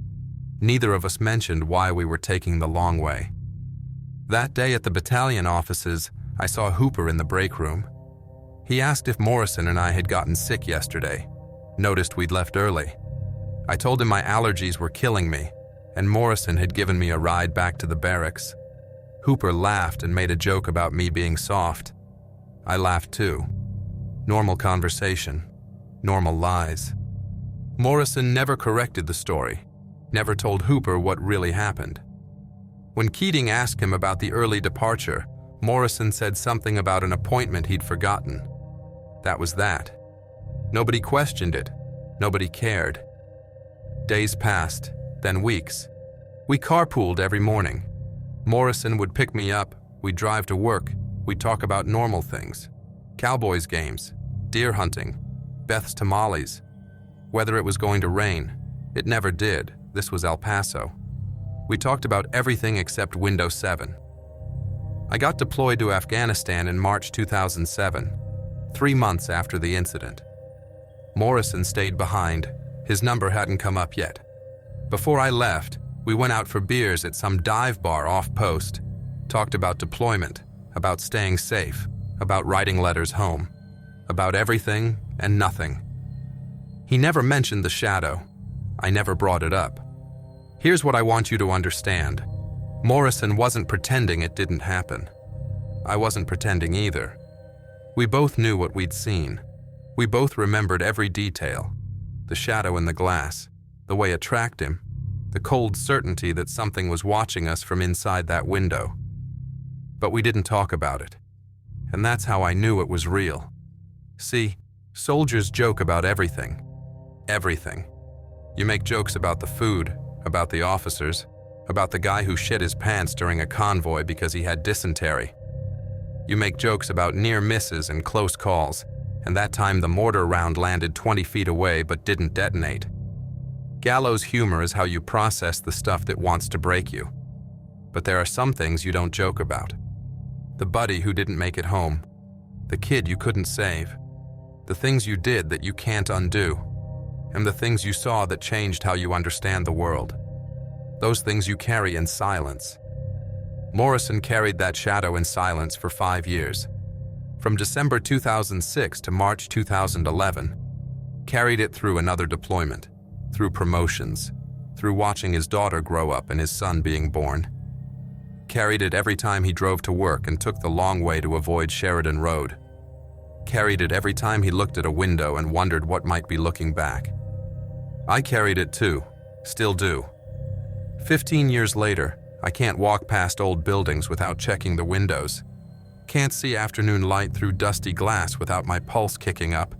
Neither of us mentioned why we were taking the long way. That day at the battalion offices, I saw Hooper in the break room. He asked if Morrison and I had gotten sick yesterday. Noticed we'd left early. I told him my allergies were killing me, and Morrison had given me a ride back to the barracks. Hooper laughed and made a joke about me being soft. I laughed too. Normal conversation. Normal lies. Morrison never corrected the story. Never told Hooper what really happened. When Keating asked him about the early departure, Morrison said something about an appointment he'd forgotten. That was that. Nobody questioned it. Nobody cared. Days passed, then weeks. We carpooled every morning. Morrison would pick me up, we'd drive to work, we'd talk about normal things. Cowboys games, deer hunting, Beth's tamales. Whether it was going to rain. It never did. This was El Paso. We talked about everything except Window 7. I got deployed to Afghanistan in March 2007, 3 months after the incident. Morrison stayed behind. His number hadn't come up yet. Before I left, we went out for beers at some dive bar off-post, talked about deployment, about staying safe, about writing letters home, about everything and nothing. He never mentioned the shadow. I never brought it up. Here's what I want you to understand. Morrison wasn't pretending it didn't happen. I wasn't pretending either. We both knew what we'd seen. We both remembered every detail. The shadow in the glass, the way it tracked him, the cold certainty that something was watching us from inside that window. But we didn't talk about it. And that's how I knew it was real. See, soldiers joke about everything. Everything. You make jokes about the food, about the officers, about the guy who shit his pants during a convoy because he had dysentery. You make jokes about near misses and close calls, and that time the mortar round landed 20 feet away but didn't detonate. Gallows humor is how you process the stuff that wants to break you. But there are some things you don't joke about. The buddy who didn't make it home. The kid you couldn't save. The things you did that you can't undo. And the things you saw that changed how you understand the world. Those things you carry in silence. Morrison carried that shadow in silence for 5 years. From December 2006 to March 2011. Carried it through another deployment, through promotions, through watching his daughter grow up and his son being born. Carried it every time he drove to work and took the long way to avoid Sheridan Road. Carried it every time he looked at a window and wondered what might be looking back. I carried it too, still do. 15 years later, I can't walk past old buildings without checking the windows. Can't see afternoon light through dusty glass without my pulse kicking up.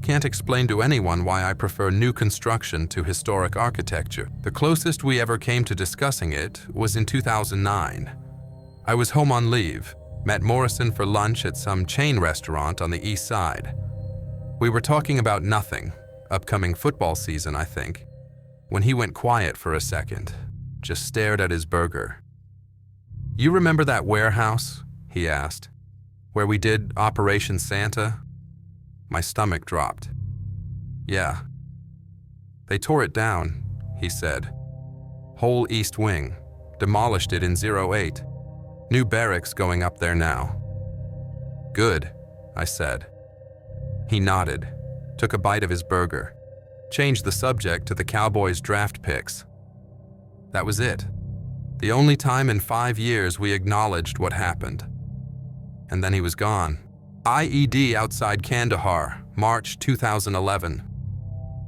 Can't explain to anyone why I prefer new construction to historic architecture. The closest we ever came to discussing it was in 2009. I was home on leave, Met Morrison for lunch at some chain restaurant on the east side. We were talking about nothing, upcoming football season, I think, when he went quiet for a second, just stared at his burger. "You remember that warehouse?" he asked, "where we did Operation Santa?" My stomach dropped. "Yeah." "They tore it down," he said. "Whole east wing, demolished it in 08. New barracks going up there now." "Good," I said. He nodded, took a bite of his burger, changed the subject to the Cowboys' draft picks. That was it. The only time in 5 years we acknowledged what happened. And then he was gone. IED outside Kandahar, March 2011.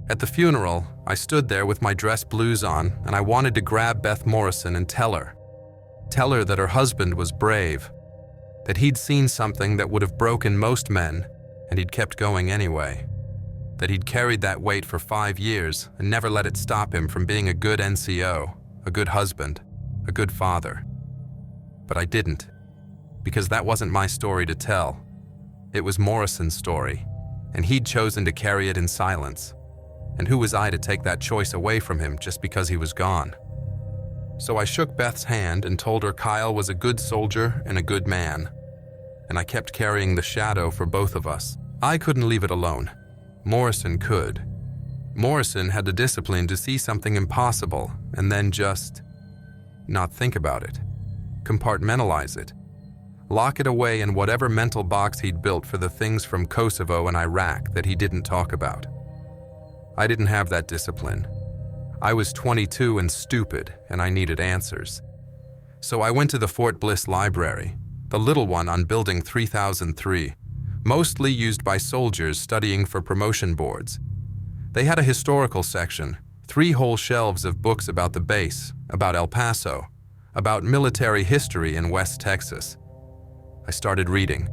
At the funeral, I stood there with my dress blues on, and I wanted to grab Beth Morrison and tell her that her husband was brave, that he'd seen something that would have broken most men, and he'd kept going anyway, that he'd carried that weight for 5 years and never let it stop him from being a good NCO, a good husband, a good father. But I didn't, because that wasn't my story to tell. It was Morrison's story, and he'd chosen to carry it in silence. And who was I to take that choice away from him just because he was gone? So I shook Beth's hand and told her Kyle was a good soldier and a good man. And I kept carrying the shadow for both of us. I couldn't leave it alone. Morrison could. Morrison had the discipline to see something impossible and then just not think about it, compartmentalize it, lock it away in whatever mental box he'd built for the things from Kosovo and Iraq that he didn't talk about. I didn't have that discipline. I was 22 and stupid, and I needed answers. So I went to the Fort Bliss Library, the little one on Building 3003, mostly used by soldiers studying for promotion boards. They had a historical section, 3 whole shelves of books about the base, about El Paso, about military history in West Texas. I started reading.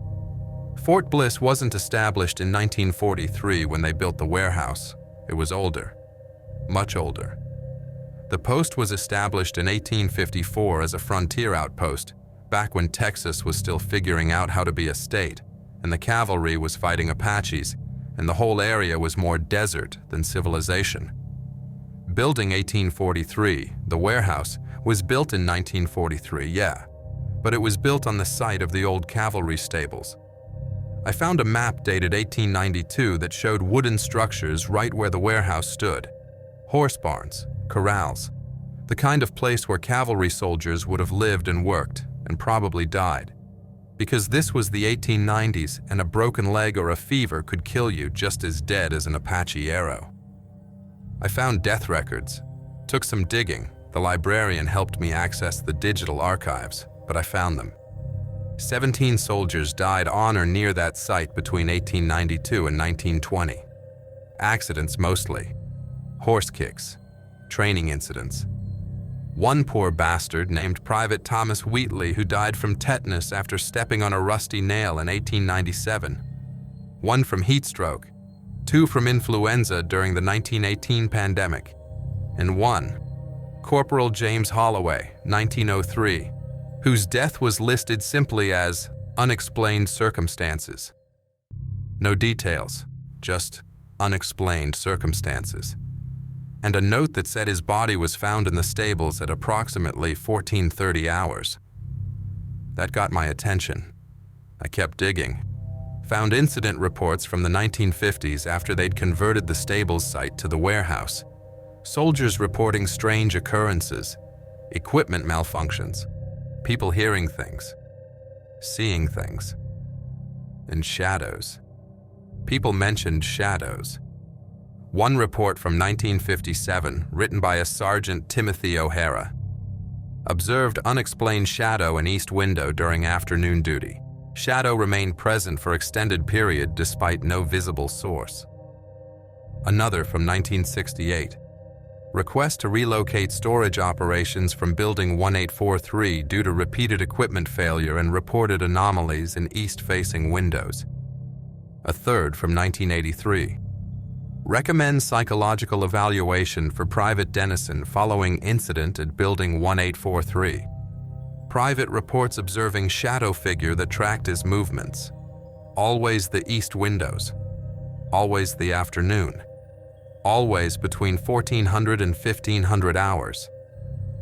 Fort Bliss wasn't established in 1943 when they built the warehouse. It was older, much older. The post was established in 1854 as a frontier outpost, back when Texas was still figuring out how to be a state, and the cavalry was fighting Apaches, and the whole area was more desert than civilization. Building 1843, the warehouse, was built in 1943, yeah, but it was built on the site of the old cavalry stables. I found a map dated 1892 that showed wooden structures right where the warehouse stood. Horse barns, corrals, the kind of place where cavalry soldiers would have lived and worked, and probably died. Because this was the 1890s, and a broken leg or a fever could kill you just as dead as an Apache arrow. I found death records, took some digging. The librarian helped me access the digital archives, but I found them. 17 soldiers died on or near that site between 1892 and 1920. Accidents mostly. Horse kicks. Training incidents. One poor bastard named Private Thomas Wheatley who died from tetanus after stepping on a rusty nail in 1897. One from heat stroke. 2 from influenza during the 1918 pandemic. And 1, Corporal James Holloway, 1903, whose death was listed simply as unexplained circumstances. No details, just unexplained circumstances. And a note that said his body was found in the stables at approximately 14:30 hours. That got my attention. I kept digging. Found incident reports from the 1950s after they'd converted the stables site to the warehouse. Soldiers reporting strange occurrences, equipment malfunctions, people hearing things, seeing things, and shadows. People mentioned shadows. One report from 1957, written by a Sergeant Timothy O'Hara, observed unexplained shadow in east window during afternoon duty. Shadow remained present for extended period despite no visible source. Another from 1968, request to relocate storage operations from Building 1843 due to repeated equipment failure and reported anomalies in east-facing windows. A third from 1983. Recommend psychological evaluation for Private Dennison following incident at Building 1843. Private reports observing shadow figure that tracked his movements. Always the east windows. Always the afternoon. Always between 1400 and 1500 hours.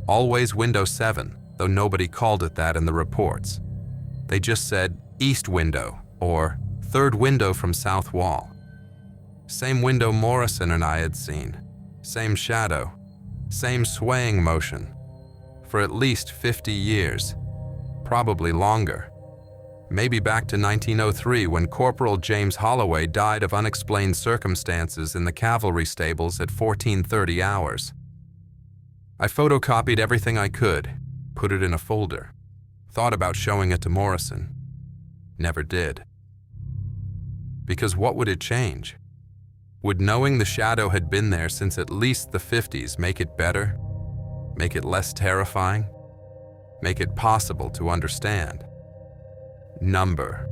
Always window 7, though nobody called it that in the reports. They just said east window or third window from south wall. Same window Morrison and I had seen. Same shadow. Same swaying motion. For at least 50 years. Probably longer. Maybe back to 1903 when Corporal James Holloway died of unexplained circumstances in the cavalry stables at 1430 hours. I photocopied everything I could, put it in a folder. Thought about showing it to Morrison. Never did. Because what would it change? Would knowing the shadow had been there since at least the 50s make it better? Make it less terrifying? Make it possible to understand? Number.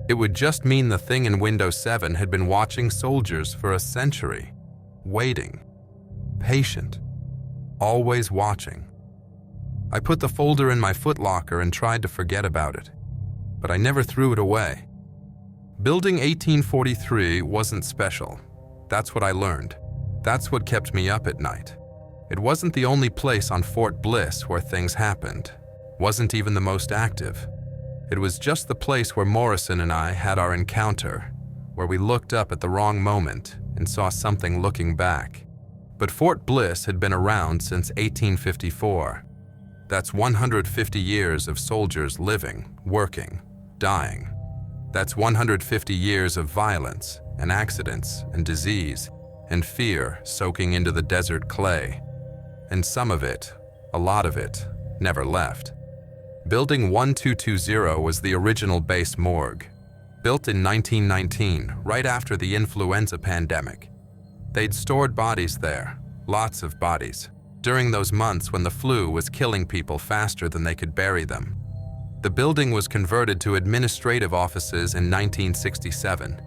It would just mean the thing in window 7 had been watching soldiers for a century. Waiting. Patient. Always watching. I put the folder in my footlocker and tried to forget about it, but I never threw it away. Building 1843 wasn't special. That's what I learned. That's what kept me up at night. It wasn't the only place on Fort Bliss where things happened. Wasn't even the most active. It was just the place where Morrison and I had our encounter, where we looked up at the wrong moment and saw something looking back. But Fort Bliss had been around since 1854. That's 150 years of soldiers living, working, dying. That's 150 years of violence and accidents and disease and fear soaking into the desert clay. And some of it, a lot of it, never left. Building 1220 was the original base morgue, built in 1919, right after the influenza pandemic. They'd stored bodies there, lots of bodies, during those months when the flu was killing people faster than they could bury them. The building was converted to administrative offices in 1967,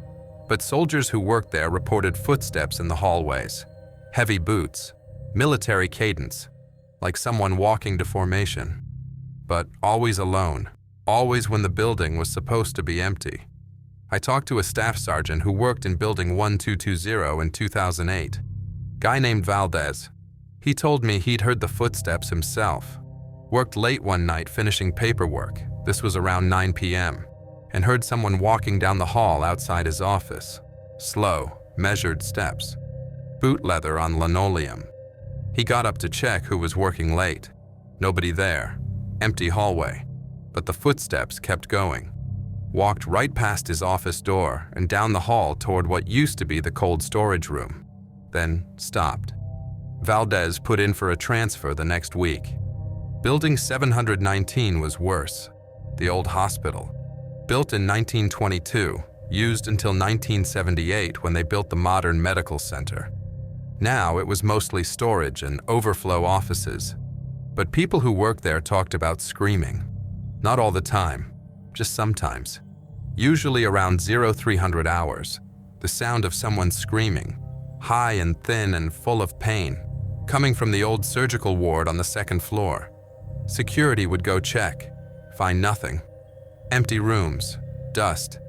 but soldiers who worked there reported footsteps in the hallways, heavy boots, military cadence, like someone walking to formation. But always alone, always when the building was supposed to be empty. I talked to a staff sergeant who worked in Building 1220 in 2008. Guy named Valdez. He told me he'd heard the footsteps himself. Worked late one night finishing paperwork, this was around 9 p.m., and heard someone walking down the hall outside his office. Slow, measured steps. Boot leather on linoleum. He got up to check who was working late. Nobody there. Empty hallway. But the footsteps kept going. Walked right past his office door and down the hall toward what used to be the cold storage room. Then stopped. Valdez put in for a transfer the next week. Building 719 was worse. The old hospital. Built in 1922, used until 1978 when they built the modern medical center. Now it was mostly storage and overflow offices. But people who worked there talked about screaming. Not all the time, just sometimes. Usually around 0300 hours. The sound of someone screaming, high and thin and full of pain, coming from the old surgical ward on the second floor. Security would go check, find nothing. Empty rooms, dust,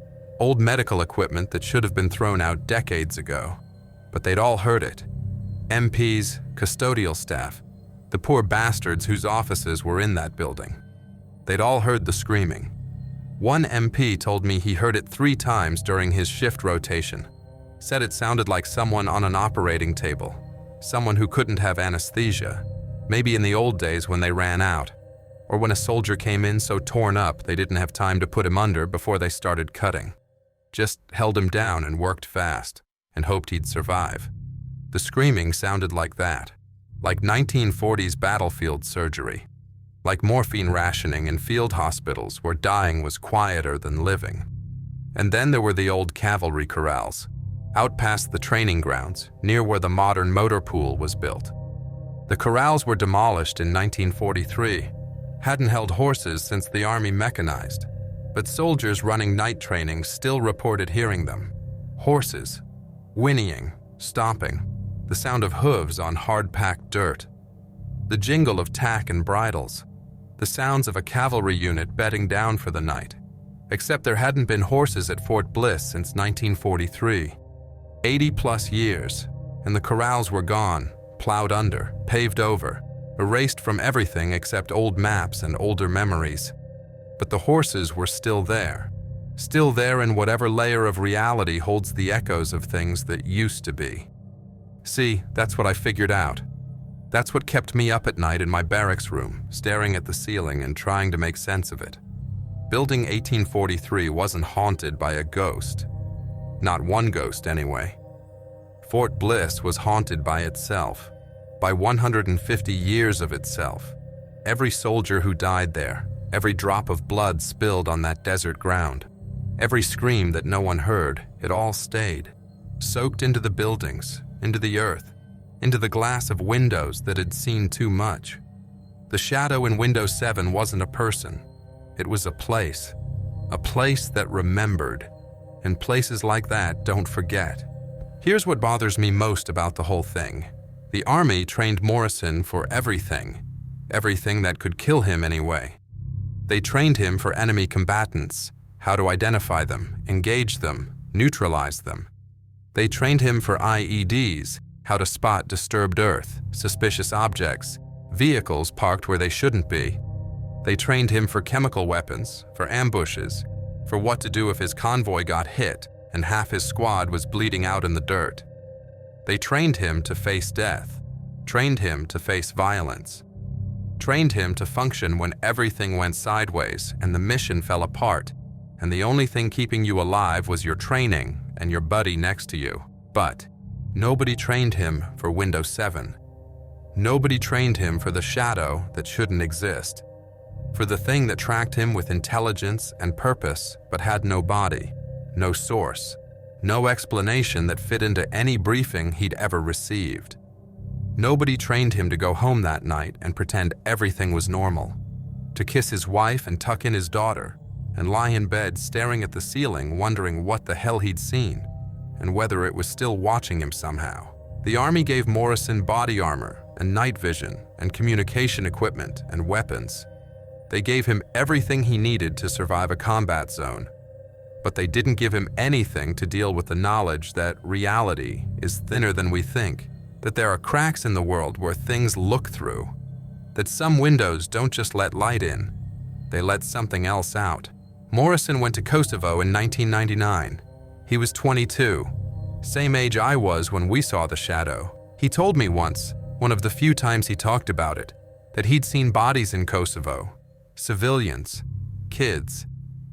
old medical equipment that should have been thrown out decades ago. But they'd all heard it. MPs, custodial staff, the poor bastards whose offices were in that building. They'd all heard the screaming. One MP told me he heard it 3 times during his shift rotation. Said it sounded like someone on an operating table, someone who couldn't have anesthesia, maybe in the old days when they ran out, or when a soldier came in so torn up they didn't have time to put him under before they started cutting. Just held him down and worked fast, and hoped he'd survive. The screaming sounded like that. Like 1940s battlefield surgery. Like morphine rationing in field hospitals where dying was quieter than living. And then there were the old cavalry corrals, out past the training grounds, near where the modern motor pool was built. The corrals were demolished in 1943, hadn't held horses since the army mechanized, but soldiers running night training still reported hearing them. Horses, whinnying, stomping, the sound of hooves on hard-packed dirt, the jingle of tack and bridles, the sounds of a cavalry unit bedding down for the night. Except there hadn't been horses at Fort Bliss since 1943. 80+ years, and the corrals were gone, plowed under, paved over, erased from everything except old maps and older memories. But the horses were still there in whatever layer of reality holds the echoes of things that used to be. See, that's what I figured out. That's what kept me up at night in my barracks room, staring at the ceiling and trying to make sense of it. Building 1843 wasn't haunted by a ghost. Not one ghost, anyway. Fort Bliss was haunted by itself, by 150 years of itself. Every soldier who died there, every drop of blood spilled on that desert ground, every scream that no one heard, it all stayed, soaked into the buildings, into the earth, into the glass of windows that had seen too much. The shadow in Window 7 wasn't a person. It was a place that remembered, and places like that don't forget. Here's what bothers me most about the whole thing. The Army trained Morrison for everything that could kill him anyway. They trained him for enemy combatants, how to identify them, engage them, neutralize them. They trained him for IEDs, how to spot disturbed earth, suspicious objects, vehicles parked where they shouldn't be. They trained him for chemical weapons, for ambushes, for what to do if his convoy got hit and half his squad was bleeding out in the dirt. They trained him to face death, trained him to face violence, trained him to function when everything went sideways and the mission fell apart, and the only thing keeping you alive was your training and your buddy next to you. But nobody trained him for Window 7. Nobody trained him for the shadow that shouldn't exist, for the thing that tracked him with intelligence and purpose but had no body, no source, no explanation that fit into any briefing he'd ever received. Nobody trained him to go home that night and pretend everything was normal, to kiss his wife and tuck in his daughter, and lie in bed staring at the ceiling wondering what the hell he'd seen, and whether it was still watching him somehow. The Army gave Morrison body armor and night vision and communication equipment and weapons. They gave him everything he needed to survive a combat zone, but they didn't give him anything to deal with the knowledge that reality is thinner than we think, that there are cracks in the world where things look through, that some windows don't just let light in, they let something else out. Morrison went to Kosovo in 1999. He was 22, same age I was when we saw the shadow. He told me once, one of the few times he talked about it, that he'd seen bodies in Kosovo, civilians, kids,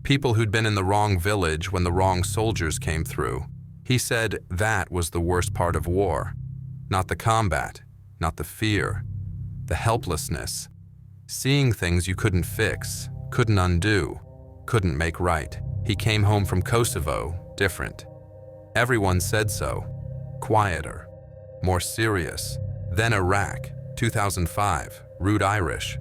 people who'd been in the wrong village when the wrong soldiers came through. He said that was the worst part of war. Not the combat, not the fear, the helplessness. Seeing things you couldn't fix, couldn't undo, couldn't make right. He came home from Kosovo different. Everyone said so. Quieter, more serious. Then Iraq, 2005, rude Irish.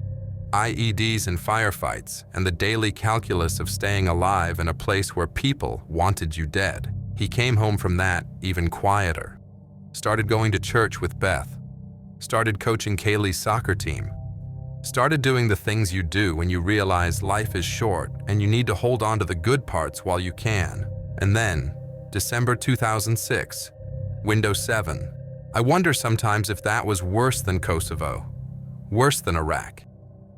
IEDs and firefights, and the daily calculus of staying alive in a place where people wanted you dead. He came home from that even quieter. Started going to church with Beth. Started coaching Kaylee's soccer team. Started doing the things you do when you realize life is short and you need to hold on to the good parts while you can. And then, December 2006, Window 7. I wonder sometimes if that was worse than Kosovo, worse than Iraq.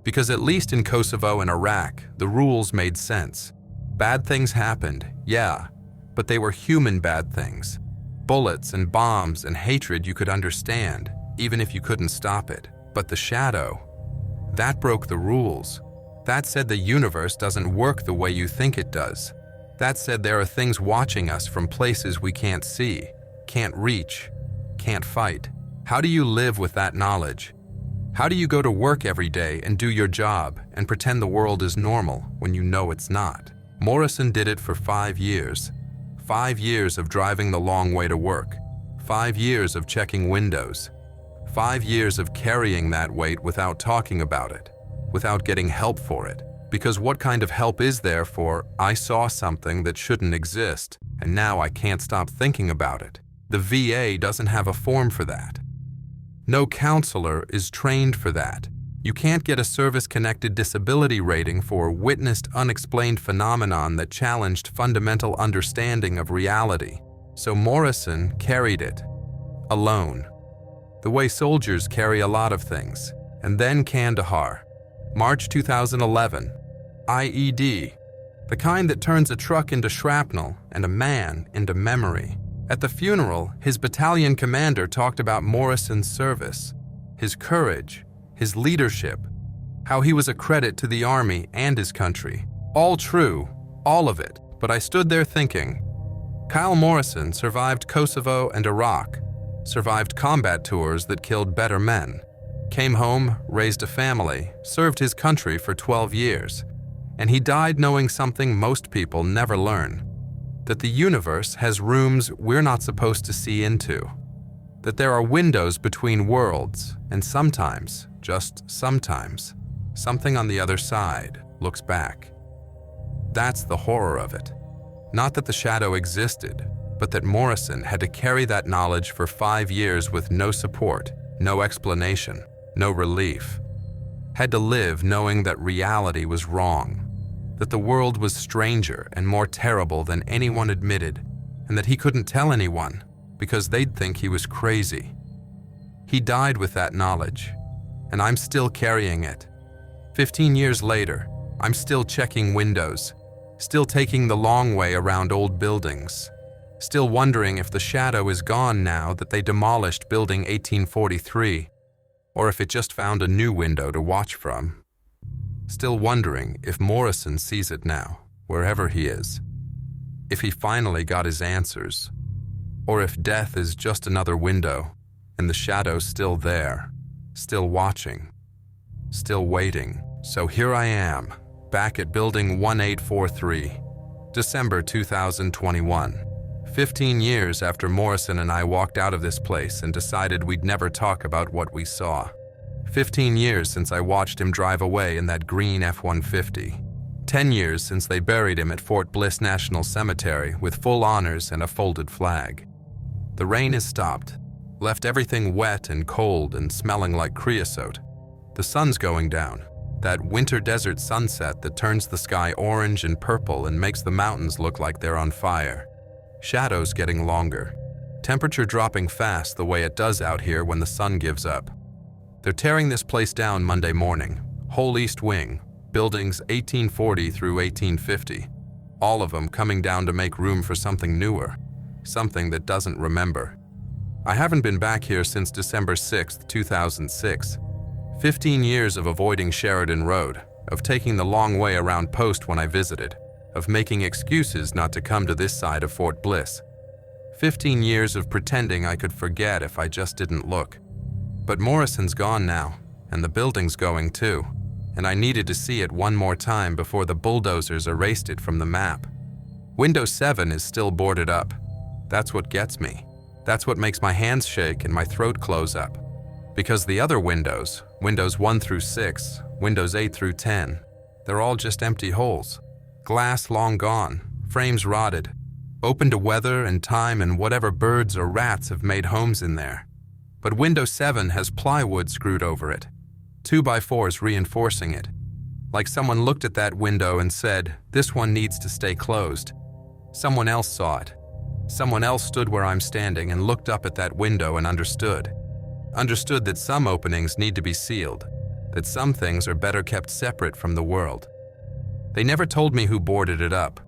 Because at least in Kosovo and Iraq, the rules made sense. Bad things happened, yeah, but they were human bad things. Bullets and bombs and hatred you could understand, even if you couldn't stop it. But the shadow, that broke the rules. That said the universe doesn't work the way you think it does. That said there are things watching us from places we can't see, can't reach, can't fight. How do you live with that knowledge? How do you go to work every day and do your job and pretend the world is normal when you know it's not? Morrison did it for 5 years. 5 years of driving the long way to work. 5 years of checking windows. 5 years of carrying that weight without talking about it, without getting help for it. Because what kind of help is there for, I saw something that shouldn't exist, and now I can't stop thinking about it? The VA doesn't have a form for that. No counselor is trained for that. You can't get a service-connected disability rating for witnessed unexplained phenomenon that challenged fundamental understanding of reality. So Morrison carried it, alone. The way soldiers carry a lot of things. And then Kandahar, March 2011, IED, the kind that turns a truck into shrapnel and a man into memory. At the funeral, his battalion commander talked about Morrison's service, his courage, his leadership, how he was a credit to the army and his country. All true, all of it. But I stood there thinking, Kyle Morrison survived Kosovo and Iraq, survived combat tours that killed better men, came home, raised a family, served his country for 12 years, and he died knowing something most people never learn, that the universe has rooms we're not supposed to see into, that there are windows between worlds, and sometimes, just sometimes, something on the other side looks back. That's the horror of it. Not that the shadow existed, but that Morrison had to carry that knowledge for 5 years with no support, no explanation, no relief. Had to live knowing that reality was wrong, that the world was stranger and more terrible than anyone admitted, and that he couldn't tell anyone because they'd think he was crazy. He died with that knowledge, and I'm still carrying it. 15 years later, I'm still checking windows, still taking the long way around old buildings, still wondering if the shadow is gone now that they demolished Building 1843, or if it just found a new window to watch from. Still wondering if Morrison sees it now, wherever he is, if he finally got his answers, or if death is just another window and the shadow's still there, still watching, still waiting. So here I am, back at Building 1843, December 2021. 15 years after Morrison and I walked out of this place and decided we'd never talk about what we saw. 15 years since I watched him drive away in that green F-150. 10 years since they buried him at Fort Bliss National Cemetery with full honors and a folded flag. The rain has stopped, left everything wet and cold and smelling like creosote. The sun's going down, that winter desert sunset that turns the sky orange and purple and makes the mountains look like they're on fire. Shadows getting longer. Temperature dropping fast the way it does out here when the sun gives up. They're tearing this place down Monday morning. Whole East Wing, buildings 1840 through 1850. All of them coming down to make room for something newer, something that doesn't remember. I haven't been back here since December 6, 2006. 15 years of avoiding Sheridan Road, of taking the long way around Post when I visited, of making excuses not to come to this side of Fort Bliss. 15 years of pretending I could forget if I just didn't look. But Morrison's gone now, and the building's going too, and I needed to see it one more time before the bulldozers erased it from the map. Window 7 is still boarded up. That's what gets me. That's what makes my hands shake and my throat close up. Because the other windows, windows 1 through 6, windows 8 through 10, they're all just empty holes. Glass long gone, frames rotted, open to weather and time and whatever birds or rats have made homes in there. But window 7 has plywood screwed over it, 2x4s reinforcing it. Like someone looked at that window and said, this one needs to stay closed. Someone else saw it. Someone else stood where I'm standing and looked up at that window and understood. Understood that some openings need to be sealed, that some things are better kept separate from the world. They never told me who boarded it up.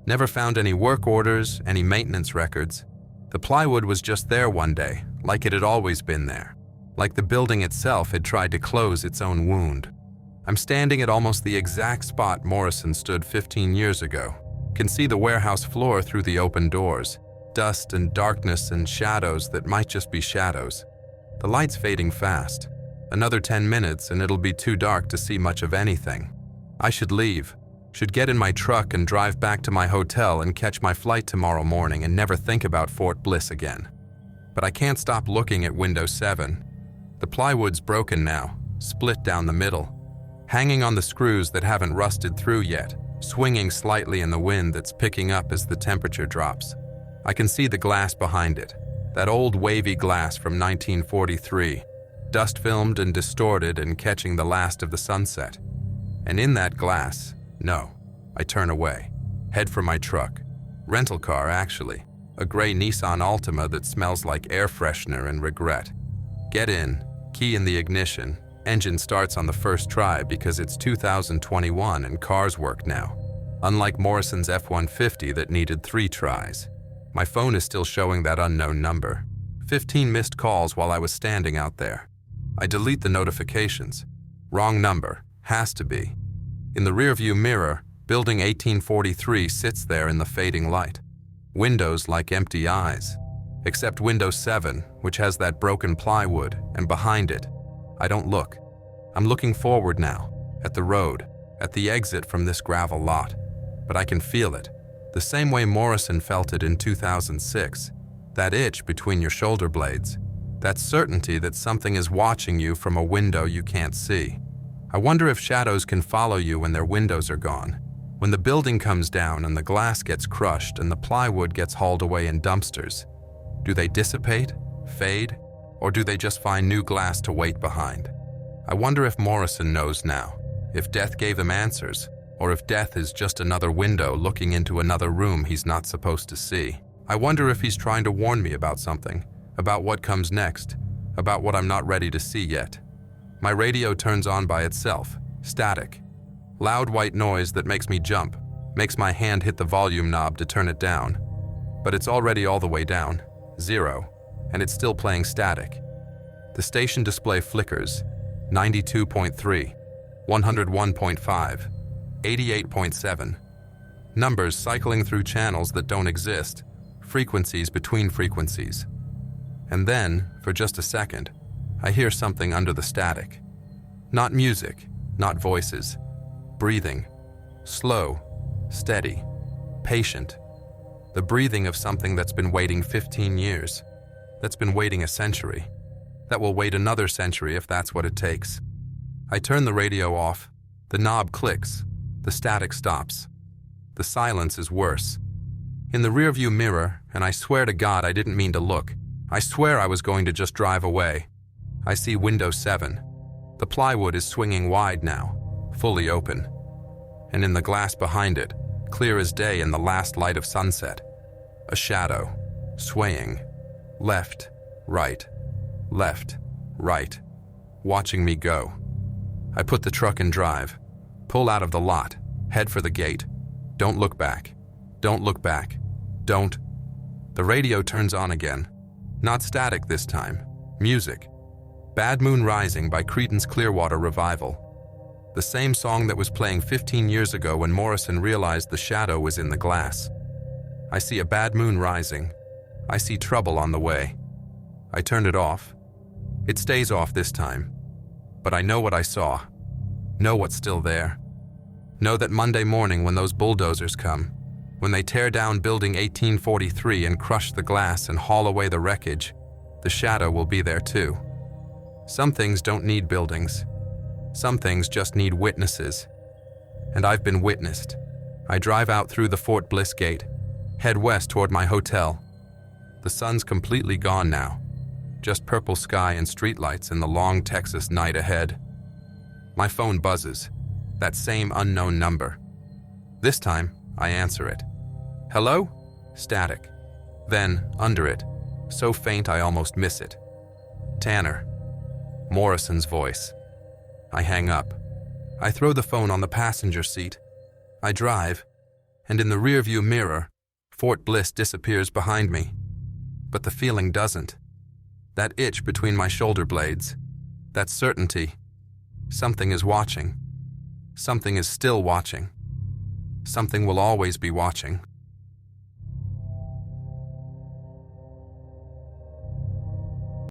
Never found any work orders, any maintenance records. The plywood was just there one day, like it had always been there. Like the building itself had tried to close its own wound. I'm standing at almost the exact spot Morrison stood 15 years ago. Can see the warehouse floor through the open doors. Dust and darkness and shadows that might just be shadows. The light's fading fast. Another 10 minutes and it'll be too dark to see much of anything. I should leave. Should get in my truck and drive back to my hotel and catch my flight tomorrow morning and never think about Fort Bliss again. But I can't stop looking at window 7. The plywood's broken now, split down the middle, hanging on the screws that haven't rusted through yet, swinging slightly in the wind that's picking up as the temperature drops. I can see the glass behind it, that old wavy glass from 1943. dust-filmed and distorted and catching the last of the sunset. And in that glass, no, I turn away, head for my truck. Rental car, actually. A gray Nissan Altima that smells like air freshener and regret. Get in, key in the ignition, engine starts on the first try because it's 2021 and cars work now. Unlike Morrison's F-150 that needed 3 tries. My phone is still showing that unknown number. 15 missed calls while I was standing out there. I delete the notifications. Wrong number, has to be. In the rearview mirror, building 1843 sits there in the fading light. Windows like empty eyes. Except window 7, which has that broken plywood, and behind it, I don't look. I'm looking forward now, at the road, at the exit from this gravel lot. But I can feel it, the same way Morrison felt it in 2006. That itch between your shoulder blades. That certainty that something is watching you from a window you can't see. I wonder if shadows can follow you when their windows are gone. When the building comes down and the glass gets crushed and the plywood gets hauled away in dumpsters. Do they dissipate, fade, or do they just find new glass to wait behind? I wonder if Morrison knows now, if death gave him answers, or if death is just another window looking into another room he's not supposed to see. I wonder if he's trying to warn me about something, about what comes next, about what I'm not ready to see yet. My radio turns on by itself, static. Loud white noise that makes me jump, makes my hand hit the volume knob to turn it down. But it's already all the way down, 0, and it's still playing static. The station display flickers, 92.3, 101.5, 88.7. Numbers cycling through channels that don't exist, frequencies between frequencies. And then, for just a second, I hear something under the static. Not music, not voices. Breathing. Slow, steady, patient. The breathing of something that's been waiting 15 years, that's been waiting a century, that will wait another century if that's what it takes. I turn the radio off, the knob clicks, the static stops. The silence is worse. In the rearview mirror, and I swear to God I didn't mean to look, I swear I was going to just drive away. I see window 7. The plywood is swinging wide now, fully open. And in the glass behind it, clear as day in the last light of sunset, a shadow, swaying, left, right, watching me go. I put the truck in drive, pull out of the lot, head for the gate. Don't look back. Don't look back. Don't. The radio turns on again. Not static this time. Music. Bad Moon Rising by Creedence Clearwater Revival. The same song that was playing 15 years ago when Morrison realized the shadow was in the glass. I see a bad moon rising. I see trouble on the way. I turned it off. It stays off this time. But I know what I saw. Know what's still there. Know that Monday morning when those bulldozers come, when they tear down building 1843 and crush the glass and haul away the wreckage, the shadow will be there too. Some things don't need buildings. Some things just need witnesses. And I've been witnessed. I drive out through the Fort Bliss gate, head west toward my hotel. The sun's completely gone now. Just purple sky and streetlights in the long Texas night ahead. My phone buzzes. That same unknown number. This time, I answer it. Hello? Static. Then, under it, so faint I almost miss it. Tanner. Morrison's voice. I hang up. I throw the phone on the passenger seat. I drive, and in the rearview mirror, Fort Bliss disappears behind me. But the feeling doesn't. That itch between my shoulder blades. That certainty. Something is watching. Something is still watching. Something will always be watching.